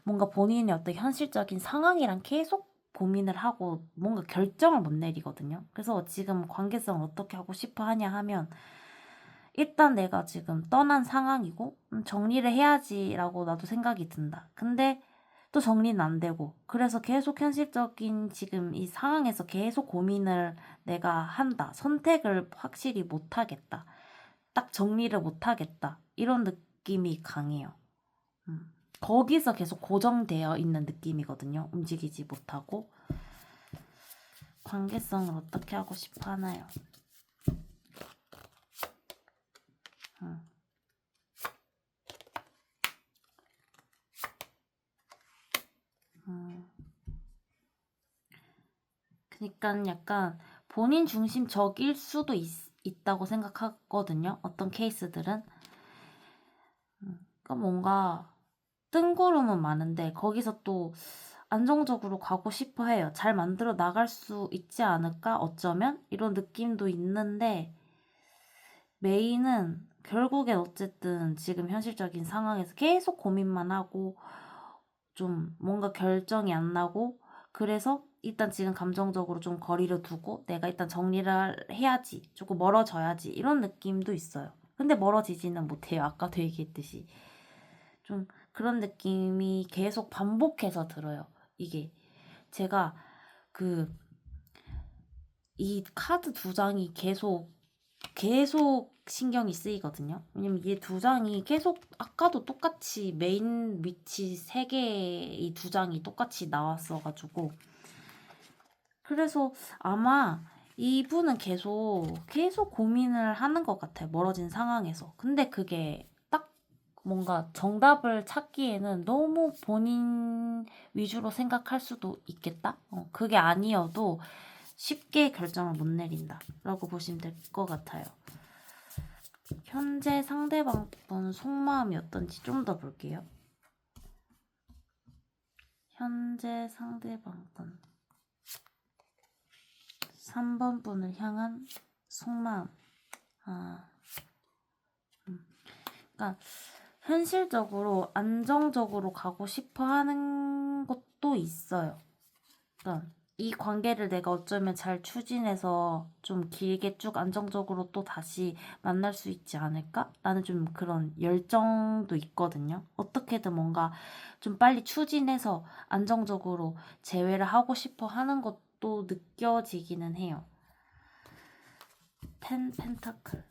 뭔가 본인의 어떤 현실적인 상황이랑 계속 고민을 하고 뭔가 결정을 못 내리거든요. 그래서 지금 관계성을 어떻게 하고 싶어 하냐 하면, 일단 내가 지금 떠난 상황이고 정리를 해야지라고 나도 생각이 든다. 근데 또 정리는 안 되고, 그래서 계속 현실적인 지금 이 상황에서 계속 고민을 내가 한다. 선택을 확실히 못 하겠다. 딱 정리를 못 하겠다. 이런 느낌이 강해요. 거기서 계속 고정되어 있는 느낌이거든요. 움직이지 못하고. 관계성을 어떻게 하고 싶어 하나요? 그러니까 약간 본인 중심적일 수도 있다고 생각하거든요. 어떤 케이스들은. 그러니까 뭔가 뜬구름은 많은데 거기서 또 안정적으로 가고 싶어 해요. 잘 만들어 나갈 수 있지 않을까? 어쩌면? 이런 느낌도 있는데 메인은 결국엔 어쨌든 지금 현실적인 상황에서 계속 고민만 하고 좀 뭔가 결정이 안 나고 그래서 일단 지금 감정적으로 좀 거리를 두고 내가 일단 정리를 해야지. 조금 멀어져야지. 이런 느낌도 있어요. 근데 멀어지지는 못해요. 아까도 얘기했듯이. 좀 그런 느낌이 계속 반복해서 들어요. 이게 제가 그 이 카드 두 장이 계속 신경이 쓰이거든요. 왜냐면 이 두 장이 계속 아까도 똑같이 메인 위치 세 개 이 두 장이 똑같이 나왔어가지고 그래서 아마 이분은 계속 고민을 하는 것 같아요. 멀어진 상황에서. 근데 그게 딱 뭔가 정답을 찾기에는 너무 본인 위주로 생각할 수도 있겠다? 그게 아니어도 쉽게 결정을 못 내린다. 라고 보시면 될 것 같아요. 현재 상대방 분 속마음이 어떤지 좀 더 볼게요. 현재 상대방 분 3번 분을 향한 속마음. 그러니까 현실적으로 안정적으로 가고 싶어 하는 것도 있어요. 그러니까 이 관계를 내가 어쩌면 잘 추진해서 좀 길게 쭉 안정적으로 또 다시 만날 수 있지 않을까? 라는 좀 그런 열정도 있거든요. 어떻게든 뭔가 좀 빨리 추진해서 안정적으로 재회를 하고 싶어 하는 것도 느껴지기는 해요. 텐 펜타클.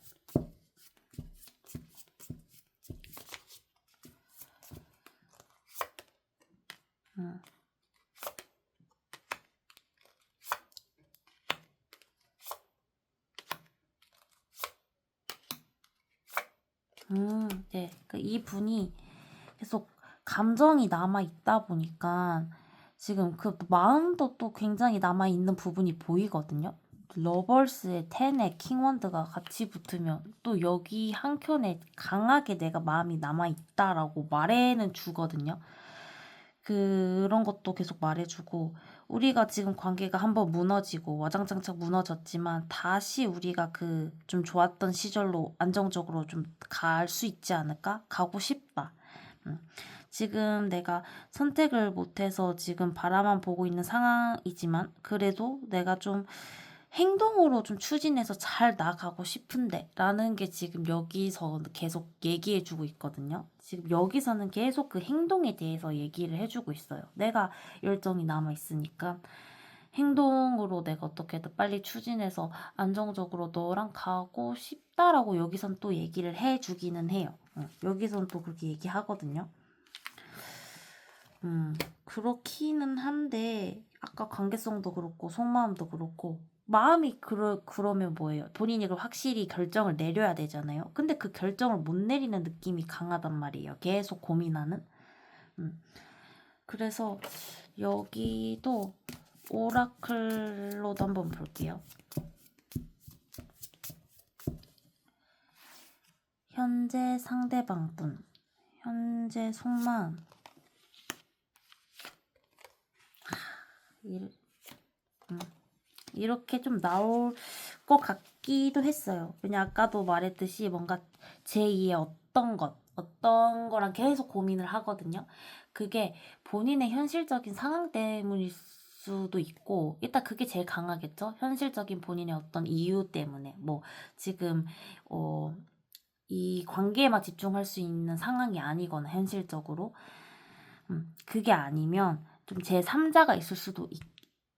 네. 이 분이 계속 감정이 남아 있다 보니까 지금 그 마음도 또 굉장히 남아 있는 부분이 보이거든요. 러벌스의 텐에 킹원드가 같이 붙으면 또 여기 한 켠에 강하게 내가 마음이 남아 있다라고 말해는 주거든요. 그런 것도 계속 말해주고 우리가 지금 관계가 한번 무너지고 와장창창 무너졌지만 다시 우리가 그 좀 좋았던 시절로 안정적으로 좀 갈 수 있지 않을까? 가고 싶다. 지금 내가 선택을 못해서 지금 바라만 보고 있는 상황이지만 그래도 내가 좀 행동으로 좀 추진해서 잘 나가고 싶은데 라는 게 지금 여기서 계속 얘기해주고 있거든요. 지금 여기서는 계속 그 행동에 대해서 얘기를 해주고 있어요. 내가 열정이 남아있으니까 행동으로 내가 어떻게든 빨리 추진해서 안정적으로 너랑 가고 싶다라고 여기선 또 얘기를 해주기는 해요. 여기선 또 그렇게 얘기하거든요. 그렇기는 한데 아까 관계성도 그렇고 속마음도 그렇고 마음이 그러면 뭐예요? 본인이 그 확실히 결정을 내려야 되잖아요. 근데 그 결정을 못 내리는 느낌이 강하단 말이에요. 계속 고민하는. 그래서 여기도 오라클로도 한번 볼게요. 현재 상대방 분, 현재 속마음. 이렇게 좀 나올 것 같기도 했어요. 왜냐 아까도 말했듯이 뭔가 제2의 어떤 거랑 계속 고민을 하거든요. 그게 본인의 현실적인 상황 때문일 수도 있고 일단 그게 제일 강하겠죠. 현실적인 본인의 어떤 이유 때문에 뭐 지금 이 관계에만 집중할 수 있는 상황이 아니거나 현실적으로 그게 아니면 좀 제3자가 있을 수도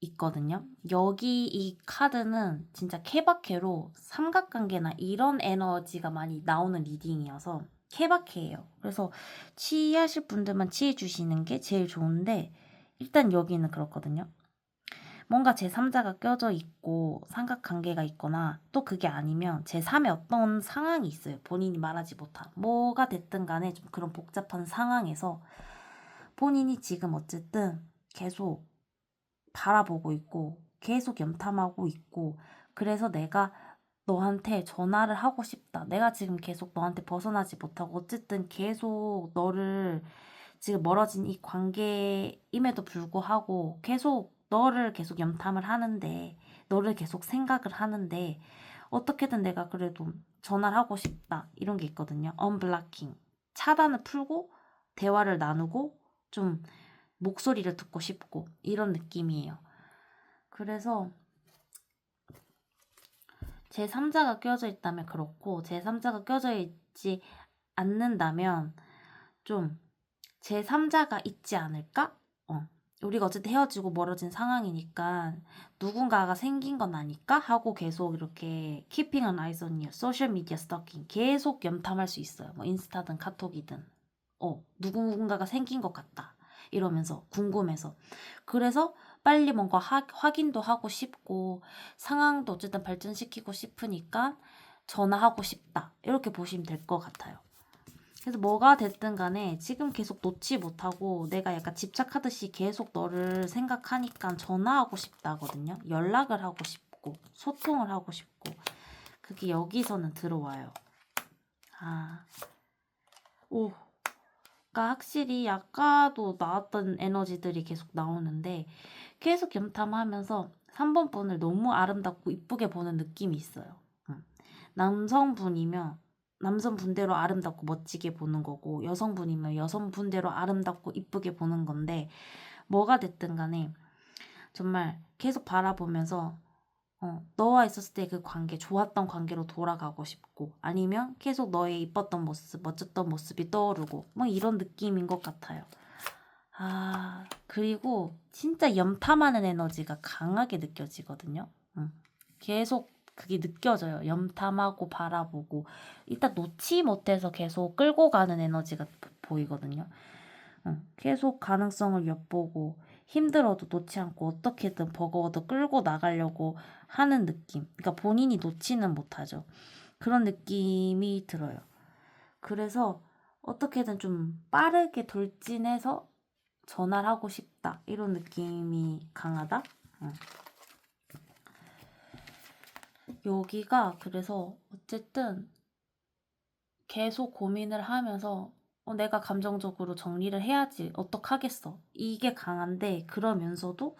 있거든요. 여기 이 카드는 진짜 케바케로 삼각관계나 이런 에너지가 많이 나오는 리딩이어서 케바케예요. 그래서 치하실 분들만 치해 주시는 게 제일 좋은데 일단 여기는 그렇거든요. 뭔가 제3자가 껴져 있고 삼각관계가 있거나 또 그게 아니면 제3의 어떤 상황이 있어요. 본인이 말하지 못한. 뭐가 됐든 간에 좀 그런 복잡한 상황에서 본인이 지금 어쨌든 계속 바라보고 있고 계속 염탐하고 있고 그래서 내가 너한테 전화를 하고 싶다. 내가 지금 계속 너한테 벗어나지 못하고 어쨌든 계속 너를 지금 멀어진 이 관계임에도 불구하고 계속 너를 계속 염탐을 하는데, 너를 계속 생각을 하는데, 어떻게든 내가 그래도 전화를 하고 싶다. 이런 게 있거든요. 언블락킹. 차단을 풀고 대화를 나누고 좀 목소리를 듣고 싶고 이런 느낌이에요. 그래서 제3자가 껴져 있다면 그렇고, 제3자가 껴져 있지 않는다면 좀 제3자가 있지 않을까? 우리가 어쨌든 헤어지고 멀어진 상황이니까 누군가가 생긴 건 아닐까? 하고 계속 이렇게 keeping an eyes on you, 소셜 미디어 스토킹 계속 염탐할 수 있어요. 뭐 인스타든 카톡이든 누군가가 생긴 것 같다 이러면서 궁금해서. 그래서 빨리 뭔가 확인도 하고 싶고 상황도 어쨌든 발전시키고 싶으니까 전화하고 싶다 이렇게 보시면 될 것 같아요. 그래서 뭐가 됐든 간에 지금 계속 놓지 못하고 내가 약간 집착하듯이 계속 너를 생각하니까 전화하고 싶다거든요. 연락을 하고 싶고 소통을 하고 싶고 그게 여기서는 들어와요. 그러니까 확실히 아까도 나왔던 에너지들이 계속 나오는데 계속 염탐하면서 3번 분을 너무 아름답고 이쁘게 보는 느낌이 있어요. 남성분이면 남성분대로 아름답고 멋지게 보는 거고, 여성분이면 여성분대로 아름답고 이쁘게 보는 건데, 뭐가 됐든 간에 정말 계속 바라보면서 너와 있었을 때 그 관계, 좋았던 관계로 돌아가고 싶고, 아니면 계속 너의 이뻤던 모습, 멋졌던 모습이 떠오르고 뭐 이런 느낌인 것 같아요. 그리고 진짜 염탐하는 에너지가 강하게 느껴지거든요. 계속 그게 느껴져요. 염탐하고 바라보고 일단 놓지 못해서 계속 끌고 가는 에너지가 보이거든요. 계속 가능성을 엿보고 힘들어도 놓지 않고 어떻게든 버거워도 끌고 나가려고 하는 느낌. 그러니까 본인이 놓지는 못하죠. 그런 느낌이 들어요. 그래서 어떻게든 좀 빠르게 돌진해서 전화를 하고 싶다. 이런 느낌이 강하다. 여기가 그래서 어쨌든 계속 고민을 하면서 내가 감정적으로 정리를 해야지 어떡하겠어 이게 강한데, 그러면서도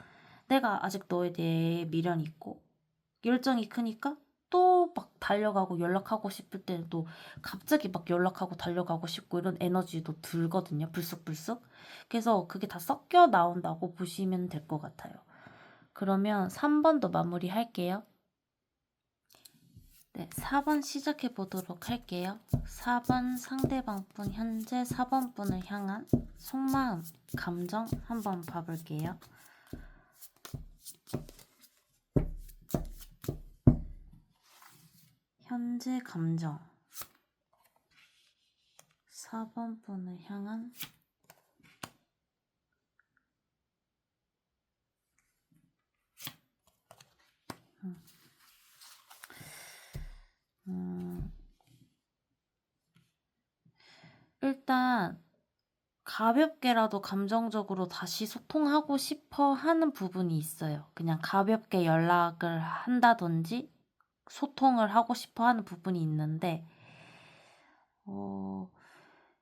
내가 아직 너에 대해 미련이 있고 열정이 크니까 또 막 달려가고 연락하고 싶을 때는 또 갑자기 막 연락하고 달려가고 싶고 이런 에너지도 들거든요. 불쑥불쑥. 그래서 그게 다 섞여 나온다고 보시면 될 것 같아요. 그러면 3번도 마무리 할게요. 네, 4번 시작해 보도록 할게요. 4번 상대방 분, 현재 4번 분을 향한 속마음, 감정 한번 봐볼게요. 현재 감정, 4번 분을 향한 일단 가볍게라도 감정적으로 다시 소통하고 싶어 하는 부분이 있어요. 그냥 가볍게 연락을 한다든지 소통을 하고 싶어 하는 부분이 있는데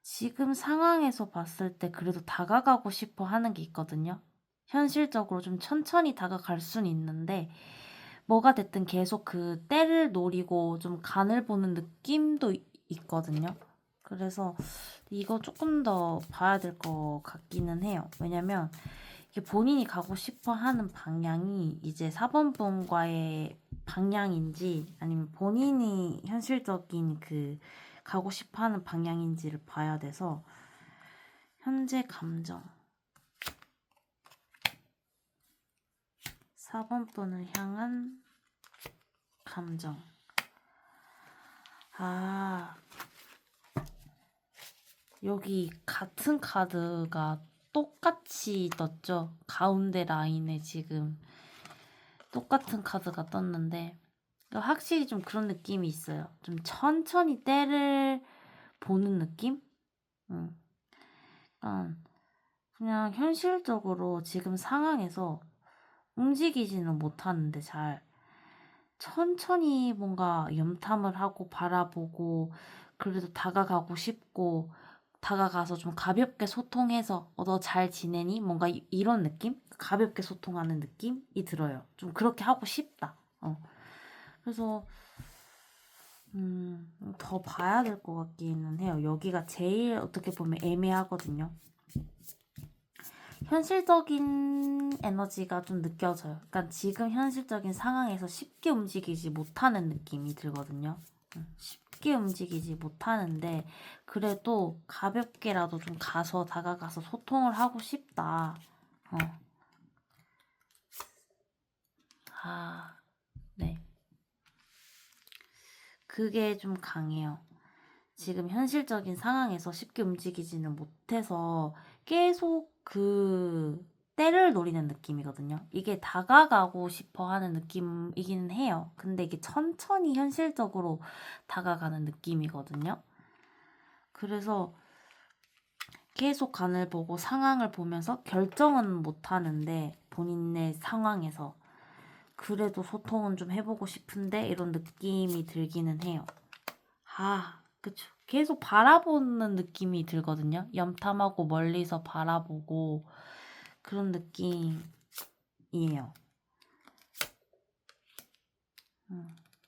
지금 상황에서 봤을 때 그래도 다가가고 싶어 하는 게 있거든요. 현실적으로 좀 천천히 다가갈 수는 있는데 뭐가 됐든 계속 그 때를 노리고 좀 간을 보는 느낌도 있거든요. 그래서 이거 조금 더 봐야 될 것 같기는 해요. 왜냐면 이게 본인이 가고 싶어 하는 방향이 이제 4번 분과의 방향인지 아니면 본인이 현실적인 그 가고 싶어 하는 방향인지를 봐야 돼서 현재 감정 4번 분을 향한 감정. 여기 같은 카드가 똑같이 떴죠. 가운데 라인에 지금 똑같은 카드가 떴는데 확실히 좀 그런 느낌이 있어요. 좀 천천히 때를 보는 느낌? 그냥 현실적으로 지금 상황에서 움직이지는 못하는데 잘 천천히 뭔가 염탐을 하고 바라보고 그래도 다가가고 싶고 다가가서 좀 가볍게 소통해서 너 잘 지내니? 뭔가 이런 느낌? 가볍게 소통하는 느낌이 들어요. 좀 그렇게 하고 싶다. 그래서 더 봐야 될 것 같기는 해요. 여기가 제일 어떻게 보면 애매하거든요. 현실적인 에너지가 좀 느껴져요. 그러니까 지금 현실적인 상황에서 쉽게 움직이지 못하는 느낌이 들거든요. 쉽게 움직이지 못하는데 그래도 가볍게라도 좀 가서 다가가서 소통을 하고 싶다. 네. 그게 좀 강해요. 지금 현실적인 상황에서 쉽게 움직이지는 못해서 계속 그 때를 노리는 느낌이거든요. 이게 다가가고 싶어 하는 느낌이기는 해요. 근데 이게 천천히 현실적으로 다가가는 느낌이거든요. 그래서 계속 간을 보고 상황을 보면서 결정은 못 하는데 본인의 상황에서 그래도 소통은 좀 해보고 싶은데 이런 느낌이 들기는 해요. 그쵸. 계속 바라보는 느낌이 들거든요. 염탐하고 멀리서 바라보고 그런 느낌이에요.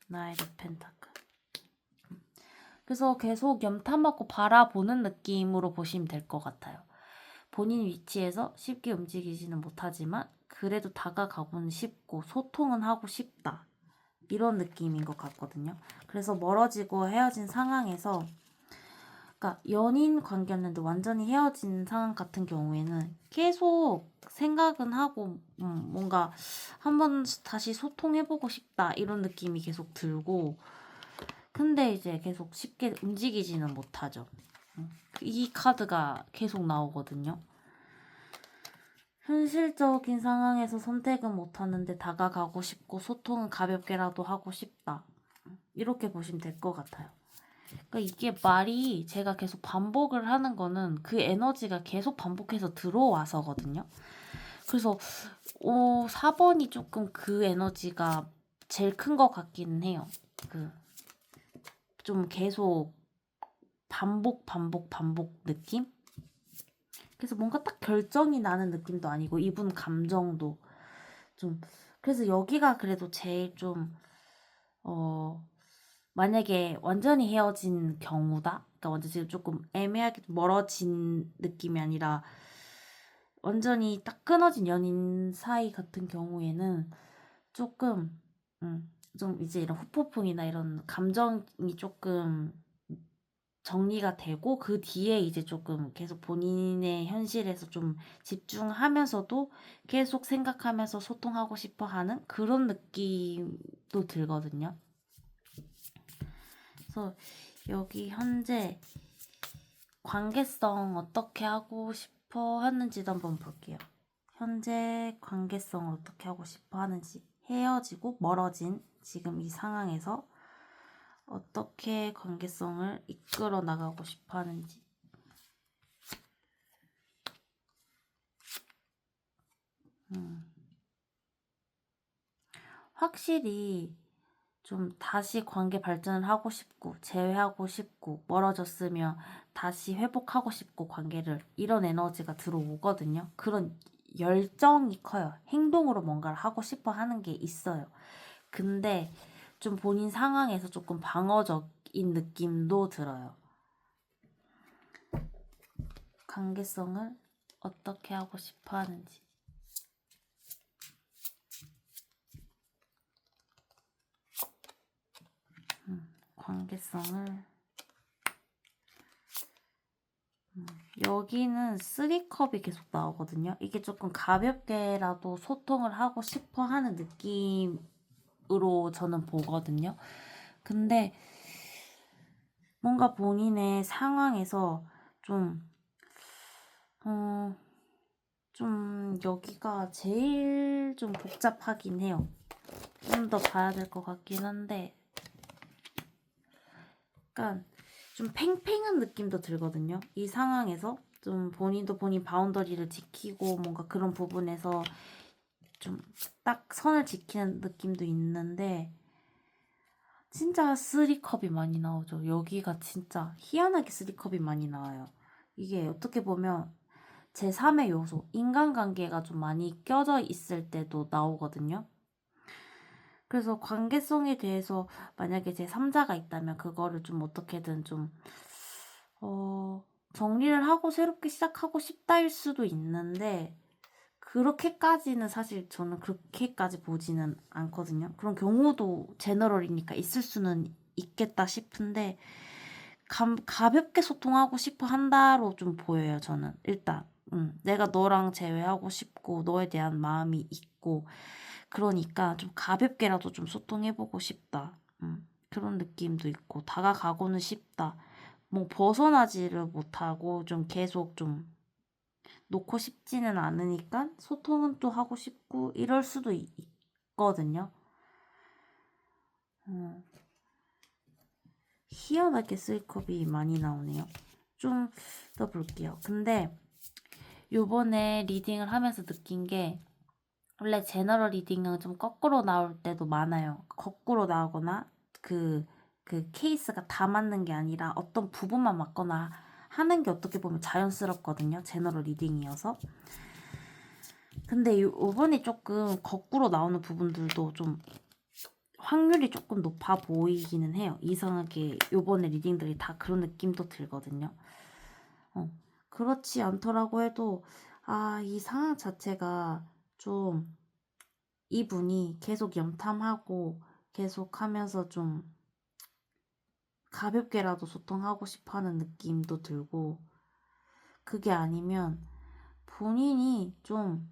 나이트 펜타클. 그래서 계속 염탐하고 바라보는 느낌으로 보시면 될 것 같아요. 본인 위치에서 쉽게 움직이지는 못하지만 그래도 다가가고는 싶고 소통은 하고 싶다. 이런 느낌인 것 같거든요. 그래서 멀어지고 헤어진 상황에서 그러니까 연인 관계였는데 완전히 헤어진 상황 같은 경우에는 계속 생각은 하고 뭔가 한번 다시 소통해보고 싶다 이런 느낌이 계속 들고 근데 이제 계속 쉽게 움직이지는 못하죠. 이 카드가 계속 나오거든요. 현실적인 상황에서 선택은 못하는데 다가가고 싶고 소통은 가볍게라도 하고 싶다. 이렇게 보시면 될 것 같아요. 그러니까 이게 말이 제가 계속 반복을 하는 거는 그 에너지가 계속 반복해서 들어와서거든요. 그래서 4번이 조금 그 에너지가 제일 큰 것 같기는 해요. 좀 계속 반복 느낌? 그래서 뭔가 딱 결정이 나는 느낌도 아니고 이분 감정도 좀 그래서 여기가 그래도 제일 좀 만약에 완전히 헤어진 경우다. 그러니까 완전 지금 조금 애매하게 멀어진 느낌이 아니라 완전히 딱 끊어진 연인 사이 같은 경우에는 조금 좀 이제 이런 후폭풍이나 이런 감정이 조금 정리가 되고 그 뒤에 이제 조금 계속 본인의 현실에서 좀 집중하면서도 계속 생각하면서 소통하고 싶어 하는 그런 느낌도 들거든요. 그래서 여기 현재 관계성 어떻게 하고 싶어 하는지도 한번 볼게요. 현재 관계성을 어떻게 하고 싶어 하는지 헤어지고 멀어진 지금 이 상황에서 어떻게 관계성을 이끌어 나가고 싶어 하는지 확실히 좀 다시 관계 발전을 하고 싶고 재회하고 싶고 멀어졌으면 다시 회복하고 싶고 관계를 이런 에너지가 들어오거든요. 그런 열정이 커요. 행동으로 뭔가를 하고 싶어 하는 게 있어요. 근데 좀 본인 상황에서 조금 방어적인 느낌도 들어요. 관계성을 어떻게 하고 싶어 하는지. 관계성을 여기는 3컵이 계속 나오거든요. 이게 조금 가볍게라도 소통을 하고 싶어 하는 느낌으로 저는 보거든요. 근데 뭔가 본인의 상황에서 좀 여기가 제일 좀 복잡하긴 해요. 좀 더 봐야 될 것 같긴 한데 약간 좀 팽팽한 느낌도 들거든요. 이 상황에서 좀 본인도 본인 바운더리를 지키고 뭔가 그런 부분에서 좀 딱 선을 지키는 느낌도 있는데 진짜 쓰리컵이 많이 나오죠. 여기가 진짜 희한하게 쓰리컵이 많이 나와요. 이게 어떻게 보면 제3의 요소, 인간관계가 좀 많이 껴져 있을 때도 나오거든요. 그래서 관계성에 대해서 만약에 제3자가 있다면 그거를 좀 어떻게든 좀, 정리를 하고 새롭게 시작하고 싶다일 수도 있는데, 그렇게까지는 사실 저는 그렇게까지 보지는 않거든요. 그런 경우도 제너럴이니까 있을 수는 있겠다 싶은데, 가볍게 소통하고 싶어 한다로 좀 보여요, 저는. 일단, 내가 너랑 재회하고 싶고, 너에 대한 마음이 있고, 그러니까 좀 가볍게라도 좀 소통해보고 싶다. 그런 느낌도 있고, 다가가고는 싶다. 뭐, 벗어나지를 못하고, 좀 계속 좀 놓고 싶지는 않으니까, 소통은 또 하고 싶고, 이럴 수도 있거든요. 음, 희한하게 쓰이컵이 많이 나오네요. 좀 더 볼게요. 근데 요번에 리딩을 하면서 느낀 게 원래 제너럴 리딩은 좀 거꾸로 나올 때도 많아요. 거꾸로 나오거나 그 케이스가 다 맞는 게 아니라 어떤 부분만 맞거나 하는 게 어떻게 보면 자연스럽거든요. 제너럴 리딩이어서. 근데 요번에 조금 거꾸로 나오는 부분들도 좀 확률이 조금 높아 보이기는 해요. 이상하게 요번에 리딩들이 다 그런 느낌도 들거든요. 그렇지 않더라고 해도 이 상황 자체가 좀 이분이 계속 염탐하고 계속 하면서 좀 가볍게라도 소통하고 싶어 하는 느낌도 들고 그게 아니면 본인이 좀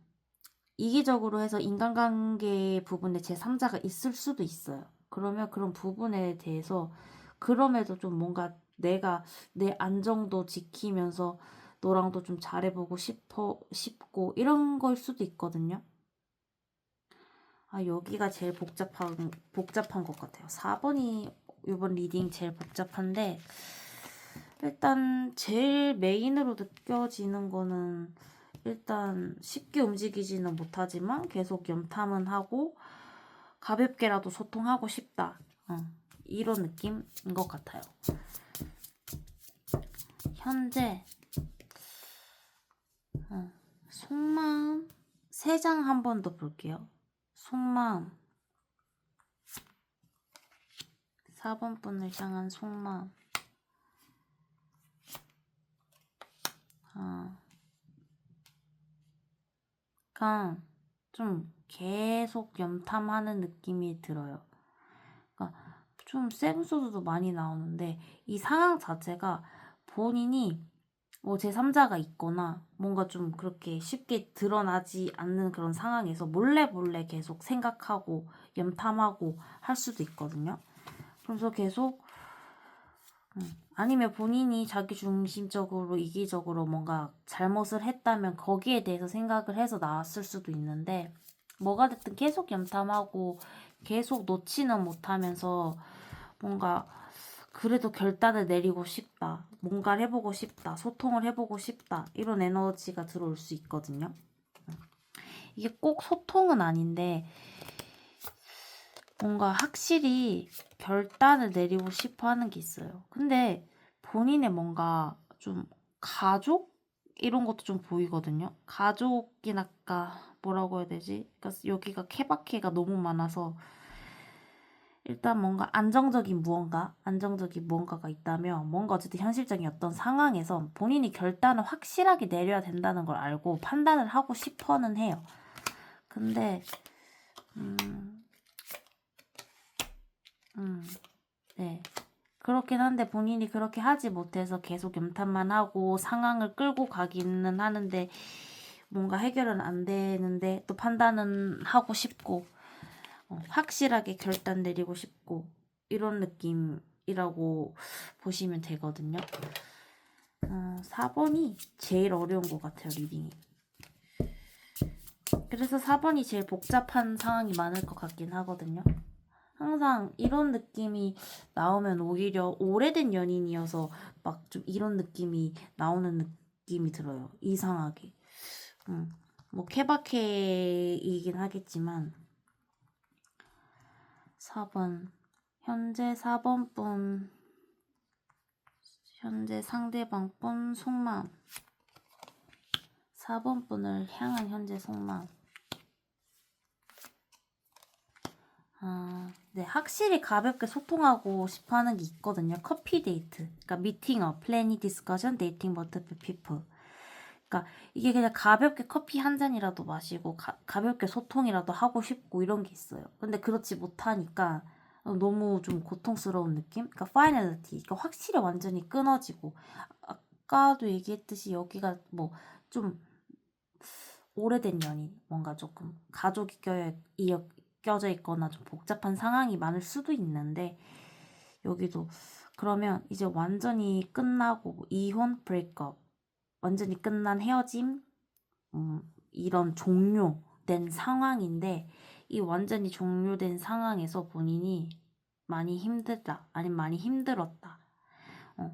이기적으로 해서 인간관계 부분에 제3자가 있을 수도 있어요. 그러면 그런 부분에 대해서 그럼에도 좀 뭔가 내가 내 안정도 지키면서 너랑도 좀 잘해보고 싶고 이런 걸 수도 있거든요. 여기가 제일 복잡한 것 같아요. 4번이 이번 리딩 제일 복잡한데 일단 제일 메인으로 느껴지는 거는 일단 쉽게 움직이지는 못하지만 계속 염탐은 하고 가볍게라도 소통하고 싶다. 이런 느낌인 것 같아요. 현재 속마음 3장 한 번 더 볼게요. 속마음 4번 분을 향한 속마음 그러니까 좀 계속 염탐하는 느낌이 들어요. 그러니까 좀 생소도도 많이 나오는데 이 상황 자체가 본인이 뭐 제3자가 있거나 뭔가 좀 그렇게 쉽게 드러나지 않는 그런 상황에서 몰래 계속 생각하고 염탐하고 할 수도 있거든요. 그래서 계속 아니면 본인이 자기중심적으로 이기적으로 뭔가 잘못을 했다면 거기에 대해서 생각을 해서 나왔을 수도 있는데 뭐가 됐든 계속 염탐하고 계속 놓지는 못하면서 뭔가 그래도 결단을 내리고 싶다. 뭔가를 해보고 싶다. 소통을 해보고 싶다. 이런 에너지가 들어올 수 있거든요. 이게 꼭 소통은 아닌데 뭔가 확실히 결단을 내리고 싶어 하는 게 있어요. 근데 본인의 뭔가 좀 가족? 이런 것도 좀 보이거든요. 가족이랄까 뭐라고 해야 되지? 그러니까 여기가 케바케가 너무 많아서 일단 뭔가 안정적인 무언가가 있다면 뭔가 어쨌든 현실적인 어떤 상황에서 본인이 결단을 확실하게 내려야 된다는 걸 알고 판단을 하고 싶어는 해요. 근데 네. 그렇긴 한데 본인이 그렇게 하지 못해서 계속 염탐만 하고 상황을 끌고 가기는 하는데 뭔가 해결은 안 되는데 또 판단은 하고 싶고 확실하게 결단 내리고 싶고 이런 느낌이라고 보시면 되거든요. 4번이 제일 어려운 것 같아요, 리딩이. 그래서 4번이 제일 복잡한 상황이 많을 것 같긴 하거든요. 항상 이런 느낌이 나오면 오히려 오래된 연인이어서 막 좀 이런 느낌이 나오는 느낌이 들어요. 이상하게. 뭐 케바케이긴 하겠지만 4번 현재 4번 분 현재 상대방 분 속마음. 4번 분을 향한 현재 속마음. 네, 확실히 가볍게 소통하고 싶어 하는 게 있거든요. 커피 데이트. 그러니까 미팅업, 플래닝, 디스커션, 데이팅, 멀티플 피플. 그러니까 이게 그냥 가볍게 커피 한 잔이라도 마시고 가볍게 소통이라도 하고 싶고 이런 게 있어요. 근데 그렇지 못하니까 너무 좀 고통스러운 느낌? 그러니까 파이널리티. 그러니까 확실히 완전히 끊어지고 아까도 얘기했듯이 여기가 뭐 좀 오래된 연인, 뭔가 조금 가족이 껴져 있거나 좀 복잡한 상황이 많을 수도 있는데 여기도 그러면 이제 완전히 끝나고 뭐 이혼, 브레이크업, 완전히 끝난 헤어짐, 이런 종료된 상황인데 이 완전히 종료된 상황에서 본인이 많이 힘들다, 아니면 많이 힘들었다.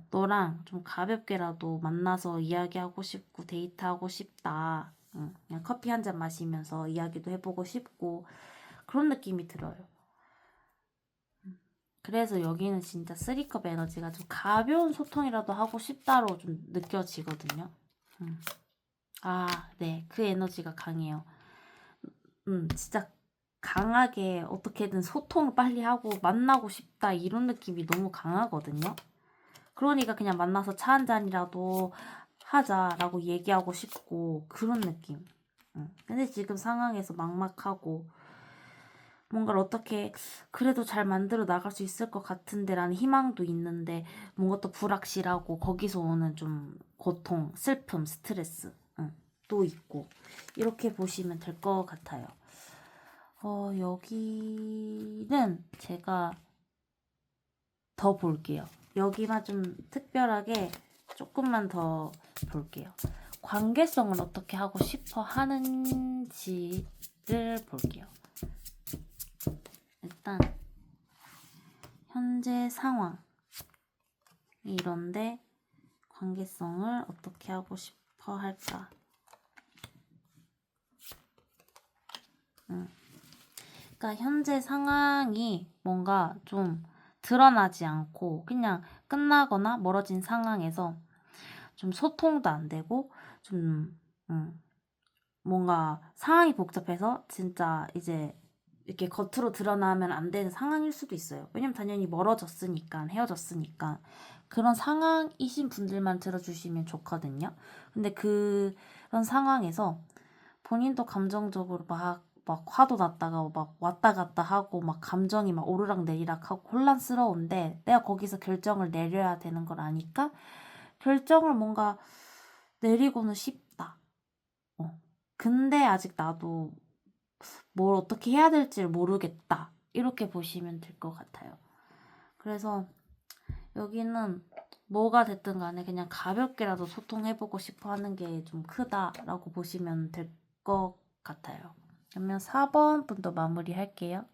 너랑 좀 가볍게라도 만나서 이야기하고 싶고 데이트하고 싶다. 그냥 커피 한 잔 마시면서 이야기도 해보고 싶고 그런 느낌이 들어요. 그래서 여기는 진짜 쓰리컵 에너지가 좀 가벼운 소통이라도 하고 싶다로 좀 느껴지거든요. 네. 그 에너지가 강해요. 진짜 강하게 어떻게든 소통을 빨리 하고 만나고 싶다 이런 느낌이 너무 강하거든요. 그러니까 그냥 만나서 차 한 잔이라도 하자라고 얘기하고 싶고 그런 느낌. 근데 지금 상황에서 막막하고 뭔가를 어떻게 그래도 잘 만들어 나갈 수 있을 것 같은데라는 희망도 있는데 뭔가 또 불확실하고 거기서 오는 좀 고통, 슬픔, 스트레스 또 있고 이렇게 보시면 될 것 같아요. 여기는 제가 더 볼게요. 여기만 좀 특별하게 조금만 더 볼게요. 관계성을 어떻게 하고 싶어 하는지를 볼게요. 일단 현재 상황 이런데 관계성을 어떻게 하고 싶어 할까? 그러니까 현재 상황이 뭔가 좀 드러나지 않고 그냥 끝나거나 멀어진 상황에서 좀 소통도 안 되고 좀 뭔가 상황이 복잡해서 진짜 이제 이렇게 겉으로 드러나면 안 되는 상황일 수도 있어요. 왜냐면 당연히 멀어졌으니까, 헤어졌으니까. 그런 상황이신 분들만 들어주시면 좋거든요. 근데 그런 상황에서 본인도 감정적으로 막 화도 났다가 막 왔다 갔다 하고 막 감정이 막 오르락 내리락 하고 혼란스러운데 내가 거기서 결정을 내려야 되는 걸 아니까 결정을 뭔가 내리고는 싶다. 근데 아직 나도 뭘 어떻게 해야 될지를 모르겠다. 이렇게 보시면 될 것 같아요. 그래서 여기는 뭐가 됐든 간에 그냥 가볍게라도 소통해보고 싶어 하는 게 좀 크다라고 보시면 될 것 같아요. 그러면 4번 분도 마무리 할게요.